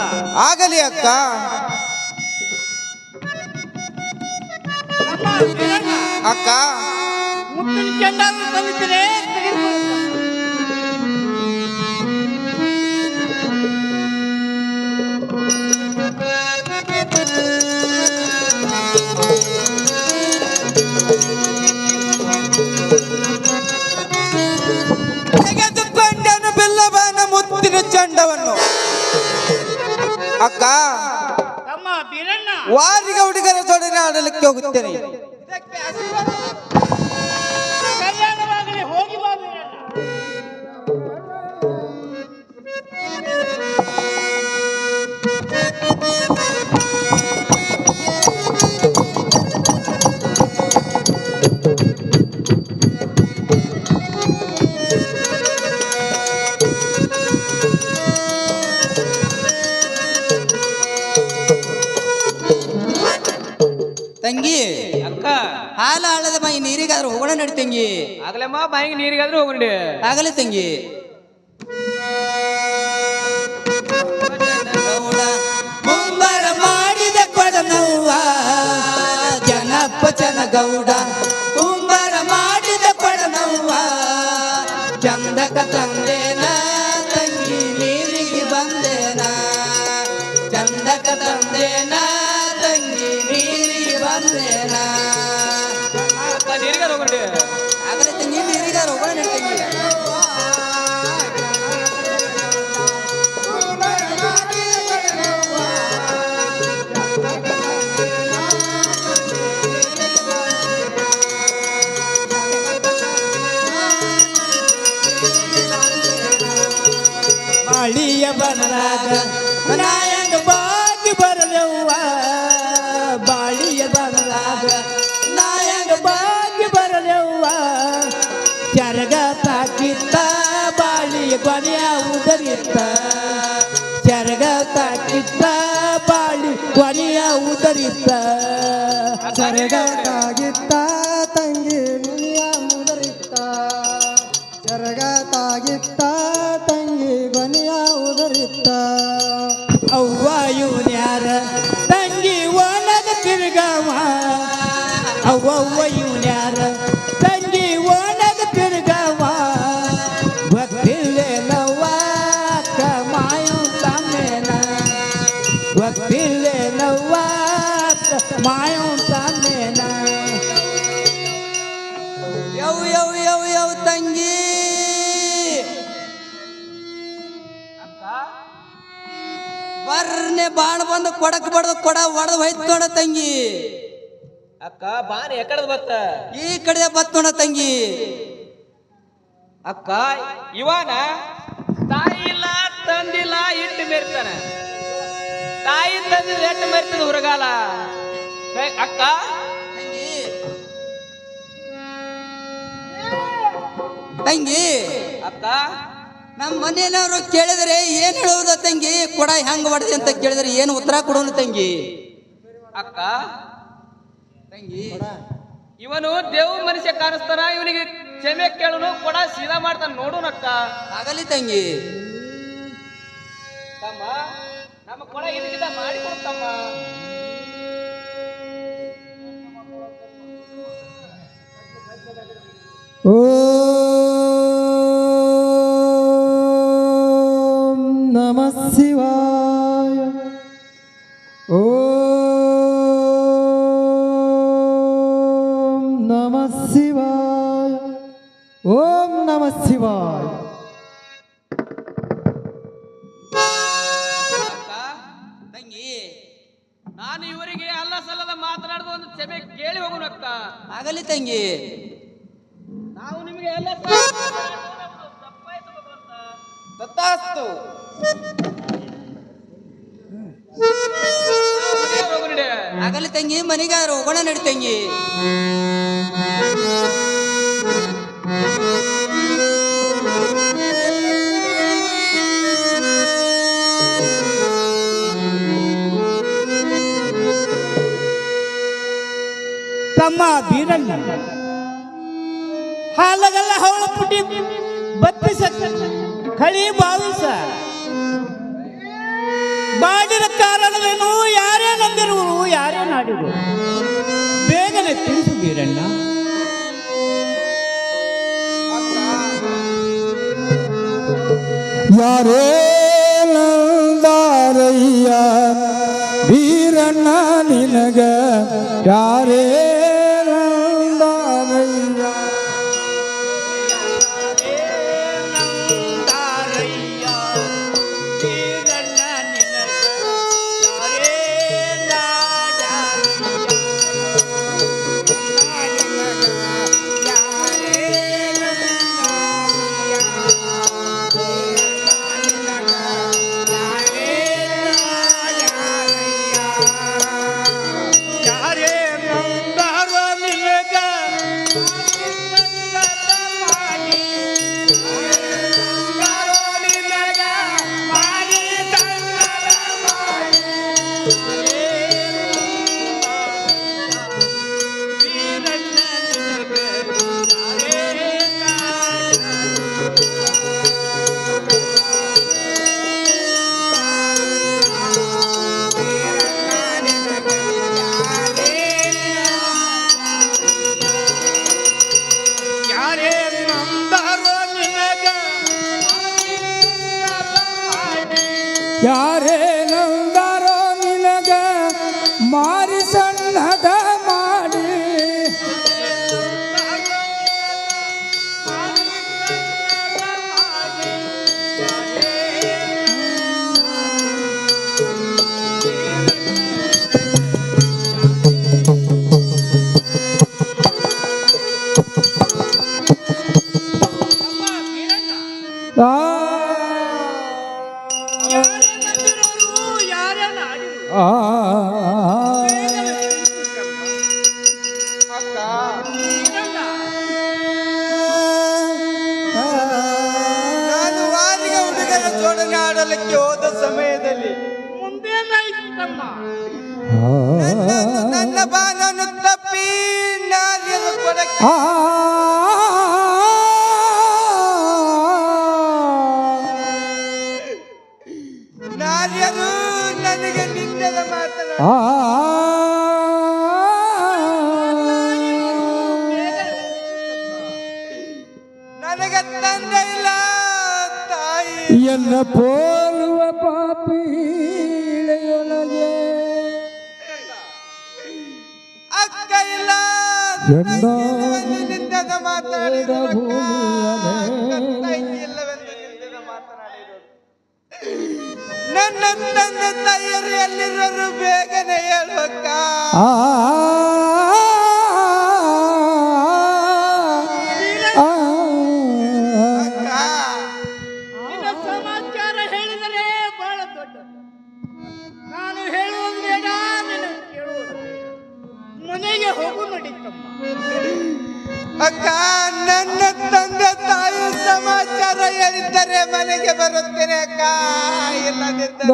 ಆಗಲಿ ಅಕ್ಕ. ತಮ್ಮ ಬೀರಣ್ಣ, ಅಕ್ಕ, ಮುತ್ತಿನ ಚೆಂಡಾದರೂ ತಂದಿದ್ದೇನೆ, ತೆಗೆದುಕೊಳ್ಳು ಕಂದ. ತೆಗೆದುಕೊಂಡನು ಬಿಲ್ಲಬಾಣ ಮುತ್ತಿನ ಚಂಡವನ್ನು. ಅಕ್ಕ, ತಮ್ಮ ಬೀರಣ್ಣ, ವಾರಿಗ ಹುಡುಗರ ಜೋಡಣೆ ಆಡಲಿಕ್ಕೆ ಹೋಗುತ್ತೇನೆ. ಕಲ್ಯಾಣವಾಗಲಿ, ಹೋಗಿ ಬಾ ಬೀರಣ್ಣ. ತಂಗಿ, ಅಕ್ಕ, ಹಾಲ ಹಳ್ಳದ ಮೈ ನೀರಿಗಾದ್ರೂ ಹೋಗೋಣ ನಡಿ ತಂಗಿ. ಆಗ್ಲಮ್ಮ ಬಾಯಿಗೆ ನೀರಿಗಾದ್ರೂ ಹೋಗ್ರಿ. ಆಗಲಿ ತಂಗಿ. ಗೌಡ ಮುಂಬರ ಮಾಡಿದ ಕೊಡನವ್ವ, ಜನಪ್ಪ ಜನಗೌಡ ಕುಂಬರ ಮಾಡಿದ ಕೊಡನವ್ವ, ಚಂದಕ ತಂದೇನ ತಂಗಿ ನೀರಿಗೆ ಬಂದೇನ, ಚಂದಕ ತಂದೇನ ತಂಗಿ ನೀರಿಗೆ ಬಂದೇನ. ಅಕ್ಕ, ನೀರಿಗಾರ ಹೋಗ್ರಿ. ಆಗಲಿ ತಂಗಿ, ನೀರಿಗಾರ ಹೋಗೋಣ ನಡಿ ತಂಗಿ. ಬಾಳಿಯ ಬನರಾಗ ನಾಯಂಗ ಬಾಗಿ ಬರಲವ್ವ, ಬಾಳಿಯ ಬನರಾಗ ನಾಯಂಗ ಬಾಗಿ ಬರಲವ್ವ, ಚರಗ ತಾಕಿತ್ತ ಬಾಳಿಯ ಕೊನೆಯ ಉದರಿತ್ತ, ಚರಗ ತಾಕಿತ್ತ ಬಾಳಿ ಕೊನೆಯ ಉದರಿತ್ತ, ಚರಗ ತಾಗಿತ್ತ ತಂಗಿ ನುಲಿಯ ಮುದರಿತ್ತ, ಚರಗ ತಾಗಿತ್ತ ತಂಗಿ ಕೊನೆಯ ಉದರಿತ್ತ. ಅವ್ವ ಇವನ್ಯಾರ ತಂಗಿ ಒಣಗ ತಿರುಗವ, ಅವ್ವ ಇವನ್ಯಾರ ತಂಗಿ ಒಣಗ ತಿರುಗವ, ಗೊತ್ತಿಲ್ಲೇನವ್ವ ಅಕ್ಕ ಮಾಯು ತಮ್ಮೇನ, ಗೊತ್ತಿಲ್ಲೇನವ್ವ ಅಕ್ಕ ಮಾಯು ತಮ್ಮೇನ. ಯವ್ ಯವ್ ಯವ್ ಯವ್ ತಂಗಿ, ಬರ್ನೆ ಬಾಣ ಬಂದು ಕೊಡಕ್ ಬಡ್ದು ಕೊಡ ಒಡೆದು ಹೋಯ್ತು ನೋಡ ತಂಗಿ. ಅಕ್ಕ, ಬಾರಿ ಎಕಡದ ಬತ್ತ. ಈ ಕಡೆ ಬತ್ ನೋಡ ತಂಗಿ. ಅಕ್ಕ, ಇವನ ತಾಯಿ ಇಲ್ಲ ತಂದಿಲ್ಲ ಇಟ್ಟು ಮೇರ್ತಾನ. ತಾಯಿ ತಂದಿದ್ರೆ ಎಟ್ಟು ಮೇರ್ತದ ಹುರಗಾಲ. ಅಕ್ಕ, ತಂಗಿ, ತಂಗಿ, ಅಕ್ಕ, ನಮ್ಮ ಮನೆಯವರು ಕೇಳಿದ್ರೆ ಏನ್ ಹೇಳುವುದ ತಂಗಿ? ಕೊಡ ಹೆಂಗ್ ಹೊಡೆದಿ ಅಂತ ಕೇಳಿದ್ರೆ ಏನು ಉತ್ತರ ಕೊಡೋನು ತಂಗಿ? ಅಕ್ಕ, ತಂಗಿ, ಇವನು ದೇವ್ ಮನುಷ್ಯ ಕಾಣಿಸ್ತಾನ, ಇವನಿಗೆ ಕ್ಷಮೆ ಕೇಳನು, ಕೊಡ ಸೀದಾ ಮಾಡ್ತಾನ ನೋಡುನಕ್ಕ. ಆಗಲಿ ತಂಗಿ. ತಮ್ಮ, ನಮ್ಮ ಕೊಡ ಇದಕ್ಕಿಂತ ಮಾಡಿಕೊಡ್ತಮ್ಮ. ಓ ಶಿವಾಯ ಓಂ ನಮಃ ಶಿವಾಯ. ಅಕ್ಕ ತಂಗಿ, ನಾನು ಇವರಿಗೆ ಅಲ್ಲ ಸಲ್ಲದ ಮಾತನಾಡಿದ ಒಂದು ಸಭೆ ಕೇಳಿ ಹೋಗೋಣ ಅಕ್ಕ. ಆಗಲಿ ತಂಗಿ. ನಾವು ನಿಮಗೆ ಎಲ್ಲ ತಥಾಸ್ತು. ಆಗಲಿ ತಂಗಿ, ಮನೆಗೆ ಹೋಗೋಣ ನಡಿ ತಂಗಿ. ತಮ್ಮ ಬೀರಣ್ಣ ಹಾಲಗಲ್ಲ ಹವಳ ಪುಟಿ ಬತ್ತಿಸ ಕಳಿ ಬಾವಿಸ ಬಾಡಿದ ಕಾರಣವೇನು? ಯಾರೇ ನಂದಿರುವರು, ಯಾರೇ ನಾಡಿರು? ಬೇಗನೆ ತಿಳಿಸು ಬೀರಣ್ಣ. ಯಾರೇ ನಂದಾರಯ್ಯ ಬೀರಣ್ಣ ನಿನಗ, ಯಾರೇ ನಂದಾರಯ್ಯ. ಯಾರೇ ನಂದಾರೋ ನಿನಗ ಮಾರಿ ಸಣ್ಣದ ಮಾಡಿ, ನಾನು ವಾರಿಗೆ ಹುಡುಗರ ಜೋಡಣೆ ಆಡಲಿಕ್ಕೆ ಹೋದ ಸಮಯದಲ್ಲಿ ನನ್ನ ಬಾನನ್ನು ತಪ್ಪಿ ನಾಲ್ಯರು ಕೊಡಕ್ಕೆ ನಾಲ್ಯರು ನನಗೆ ನಿಂದದ ನನಗೆ ತಂದೆ ಇಲ್ಲ, ತಾಯಿ ಎನ್ನ ಪೋಲುವ ಪಾಪಿಳೆಯೊಳಗೆ ಅಕ್ಕ ಇಲ್ಲ, ನಿಂದದ ಮಾತಾಡಿದ ಇಲ್ಲವೆಂದು ನಿಂದದ ಮಾತನಾಡಿರೋದು. ನನ್ನ ತಂದೆ ತಾಯಿಯರು ಎಲ್ಲಿರೋರು ಬೇಗನೆ ಹೇಳುವಕ್ಕ. ನಿನ್ನ ಸಮಾಚಾರ ಹೇಳಿದರೆ ಬಹಳ ದೊಡ್ಡ. ನಾನು ಹೇಳುವುದು ಬೇಡ, ನೀನು ಕೇಳುವುದು ಬೇಡ. ಮನೆಗೆ ಹೋಗು ನಡೀತಮ್ಮ. ಅಕ್ಕ, ನನ್ನ ತಂದೆ ತಾಯಿ ಸಮಾಚಾರ ಹೇಳಿದ್ದರೆ ಮನೆಗೆ ಬರುತ್ತೇನೆ ಅಕ್ಕ. ಇಲ್ಲದಿದ್ದರೆ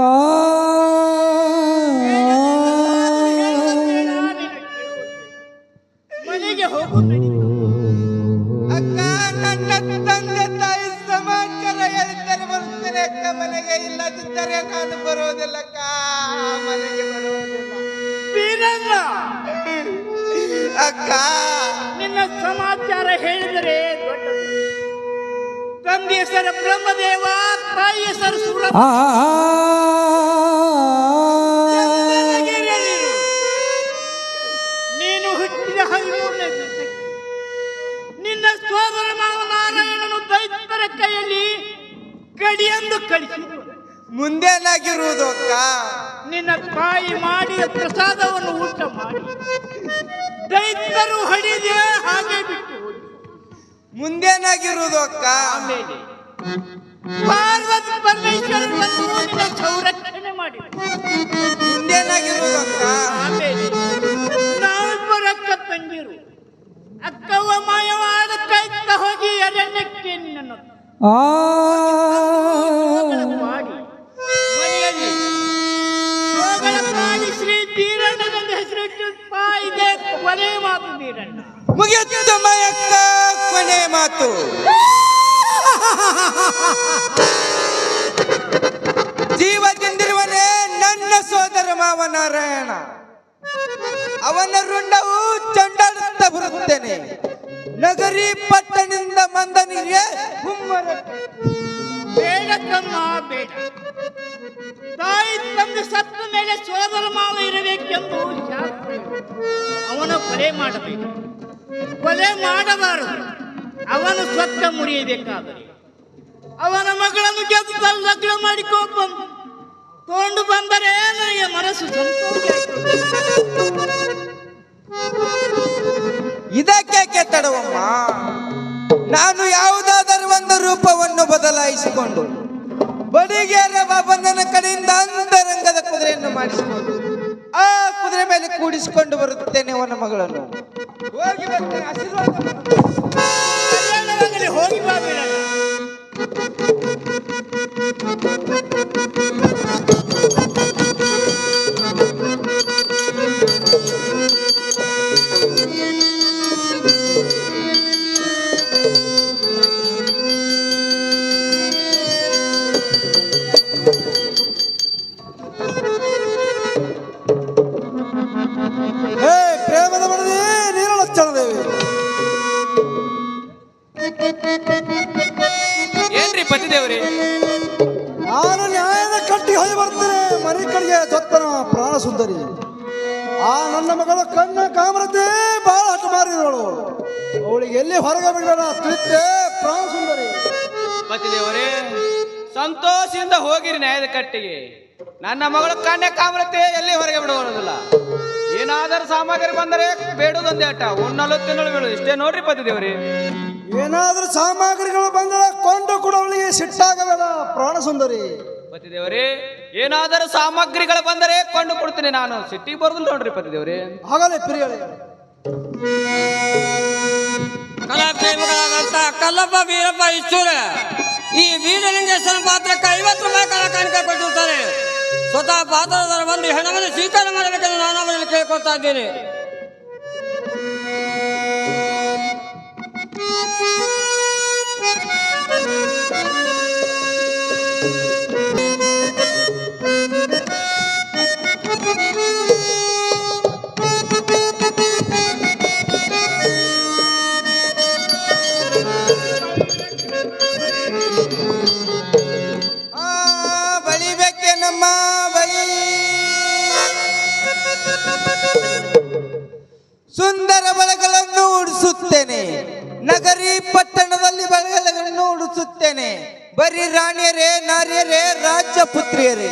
ಮನೆಗೆ ಹೋಗು ನಡೀತು. ಅಕ್ಕ, ನನ್ನ ತಂದೆ ತಾಯಿ ಸಮಾಚಾರ ಹೇಳಿದ್ದರೆ ಬರುತ್ತೇನೆ ಅಕ್ಕ ಮನೆಗೆ. ಇಲ್ಲದಿದ್ದರೆ ನಾನು ಬರೋದಿಲ್ಲ ಅಕ್ಕ, ಮನೆಗೆ ಬರೋದಿಲ್ಲ. ಬೀರಣ್ಣ, ಅಕ್ಕ, ನಿನ್ನ ಸಮಾಚಾರ ಹೇಳಿದರೆ ದೊಡ್ಡದು. ತಂದೆ ಹೆಸರು ಬ್ರಹ್ಮದೇವ, ತಾಯಿ ಹೆಸರು ಸೂರ. ನೀನು ಹುಟ್ಟಿದ 13ನೇ ದಿವಸಕ್ಕೆ ಮುಂದೇನಾಗಿರುವುದು ಅಕ್ಕ? ನಿನ್ನ ತಾಯಿ ಮಾಡಿದ ಪ್ರಸಾದವನ್ನು ಊಟ ಮಾಡಿ ದೈತ್ಯರು ಹಡಿದೆ ಹಾಗೆ ಬಿಟ್ಟು ಹೋಗಿ. ಮುಂದೇನಾಗಿರುವುದು ಅಕ್ಕ? ಆಮೇಲೆ ಪಾರ್ವತಿ ಪರಮೇಶ್ವರನನ್ನು ನಿನ್ನ ಸಂರಕ್ಷಣೆ ಮಾಡಿ. ಮುಂದೇನಾಗಿರುವುದು ಅಕ್ಕ? ಆಮೇಲೆ ನಾವಿಬ್ಬರು ಅಕ್ಕ ತಂಗಿರು. ಅಕ್ಕವ ಮಾಯವಾದ ಕೈತ ಹೋಗಿ ಅರಣ್ಯಕ್ಕೆ ನಿನ್ನನ್ನು ಮಾಡಿ ಮನೆಯಲ್ಲಿ ಹೋಗಳ ಪಾಡಿ ಶ್ರೀ ಬೀರಣ್ಣನೆಂದು ಹೆಸರಿಟ್ಟು ಇದೆ ಕೊನೆ ಮಾತು ಬೀರಣ್ಣ. ಮುಗಿಯುತ್ತ ಮಯಕ್ಕ ಕೊನೆ ಮಾತು. ಜೀವದಿಂದಿರುವನೇ ನನ್ನ ಸೋದರ ಮಾವ ನಾರಾಯಣ. ಅವನ ರುಂಡವು ಚಂಡಾಡುತ್ತಾ ಬರುತ್ತೇನೆ. ನಗರಿ ಪಟ್ಟಣದಿಂದ ಮಂದನಿಗೆ ಬೇಡ ತಮ್ಮ ಬೇಡ. ತಾಯಿ ತಂದೆ ಸತ್ತ ಮೇಲೆ ಸೋದರ ಮಾವ ಇರಬೇಕೆಂದು ಶಾಸ್ತ್ರ. ಅವನ ಕೊಲೆ ಮಾಡಬೇಕು, ಕೊಲೆ ಮಾಡಬಾರದು. ಅವನು ಸ್ವತ್ತ ಮುರಿಯಬೇಕಾದರೆ ಅವನ ಮಗಳನ್ನು ಗೆದ್ದು ಲಗ್ನ ಮಾಡಿಕೊಂಡು ತಗೊಂಡು ಬಂದರೆ ನನಗೆ ಮನಸ್ಸು ಸಂತೋಷ. ಇದಕ್ಕೆ ತಡವಮ್ಮ. ನಾನು ಯಾವುದಾದರೂ ಒಂದು ರೂಪವನ್ನು ಬದಲಾಯಿಸಿಕೊಂಡು ಬಡಿಗೇರ ಬಾಬಣ್ಣನ ಕಡೆಯಿಂದ ಅಂತರಂಗದ ಕುದುರೆಯನ್ನು ಮಾಡಿಸಿಕೊಂಡು ಆ ಕುದುರೆ ಮೇಲೆ ಕೂಡಿಸಿಕೊಂಡು ಬರುತ್ತೇನೆ ಅವನ ಮಗಳನ್ನು. ಹೋಗಿ ಬರ್ತೇನೆ. ಆಶೀರ್ವಾದ ಕಲ್ಯಾಣವಾಗಲಿ, ಹೋಗಿ ಬಾ ಬೀರಣ್ಣ. ಹೇ ಪ್ರೇಮದ ಮನದಿ ನೀರಳಚ್ಚಣದೇವಿ, ಏನ್ರಿ ಪತಿದೇವ್ರಿ? ನಾನು ನ್ಯಾಯದ ಕಟ್ಟಿಗೆ ಹೊಯ್ದು ಬರ್ತೇನೆ ಮನೆ ಕಡೆಗೆ ಜೊತ್ತನ ಪ್ರಾಣ ಸುಂದರಿ. ಆ ನನ್ನ ಮಗಳು ಕಣ್ಣ ಕಾಮರತೆ ಬಹಳ ಹಠ ಮಾರಿದವಳು. ಅವಳಿಗೆ ಎಲ್ಲಿ ಹೊರಗೆ ಬಿಡೋಣ ತಿಳಿತೆ ಪ್ರಾಣ ಸುಂದರಿ. ಪತಿದೇವರೇ, ಸಂತೋಷದಿಂದ ಹೋಗಿರಿ ನ್ಯಾಯದ ಕಟ್ಟಿಗೆ. ನನ್ನ ಮಗಳು ಕನ್ಯಾ ಕಾಮರತೆ ಎಲ್ಲಿ ಹೊರಗೆ ಬಿಡುವುದಿಲ್ಲ. ಏನಾದರೂ ಸಾಮಗ್ರಿ ಬಂದರೆ ಬೇಡುವುದೊಂದೇ ಆಟ, ಉಣ್ಣಲು ತಿನ್ನಲು ಬೀಳುದು ಇಷ್ಟೇ ನೋಡ್ರಿ ಪತಿದೇವರೇ. ಏನಾದ್ರೂ ಸಾಮಗ್ರಿಗಳು ಬಂದರೆ ಕೊಂಡು ಕೂಡ ಅವಳಿಗೆ ಸಿಟ್ಟಾಗಬೇಡ ಪ್ರಾಣ ಸುಂದರಿ. ಪತಿದೇವರೇ, ಏನಾದರೂ ಸಾಮಗ್ರಿಗಳು ಬಂದರೆ ಕೊಂಡು ಕೊಡ್ತೀನಿ, ನಾನು ಸಿಟ್ಟಿಗೆ ಬರುದಿಲ್ಲ ನೋಡ್ರಿ ಪತಿದೇವರೇ. ಆಗಲೇ ಪ್ರಿಯಳೇ. ಕಲಾಪ್ರೇಮಿಗಳಾದಂತ ಕಲ್ಲಪ್ಪ ವೀರಪ್ಪ ಇಷ್ಟೂರ ಈ ವೀರಲಿಂಗೇಶ್ವರ ಪಾತ್ರಕ್ಕೆ 50 ರೂಪಾಯಿ ಕಲಾ ಕಾಣಿಕೆ ಕೊಟ್ಟಿರ್ತಾರೆ. ಸ್ವತಃ ಪಾತ್ರದವರು ಬಂದು ಹೆಣವನ್ನು ಸ್ವೀಕಾರ ಮಾಡಬೇಕೆಂದು ನಾನು ಅವರಲ್ಲಿ ಕೇಳ್ಕೊಳ್ತಾ ಇದ್ದೇನೆ. ಬಳಿಬೇಕೇನಮ್ಮ ಬಳಿ. ಸುಂದರ ಬಳೆಗಳನ್ನು ಉಡಿಸುತ್ತೇನೆ, ನಗರಿ ಪಟ್ಟಣದಲ್ಲಿ ಬಳೆಗಳನ್ನು ಉಡಿಸುತ್ತೇನೆ. ಬರೀ ರಾಣಿಯರೇ, ನಾರಿಯರೇ, ರಾಜ್ಯ ಪುತ್ರಿಯರೇ,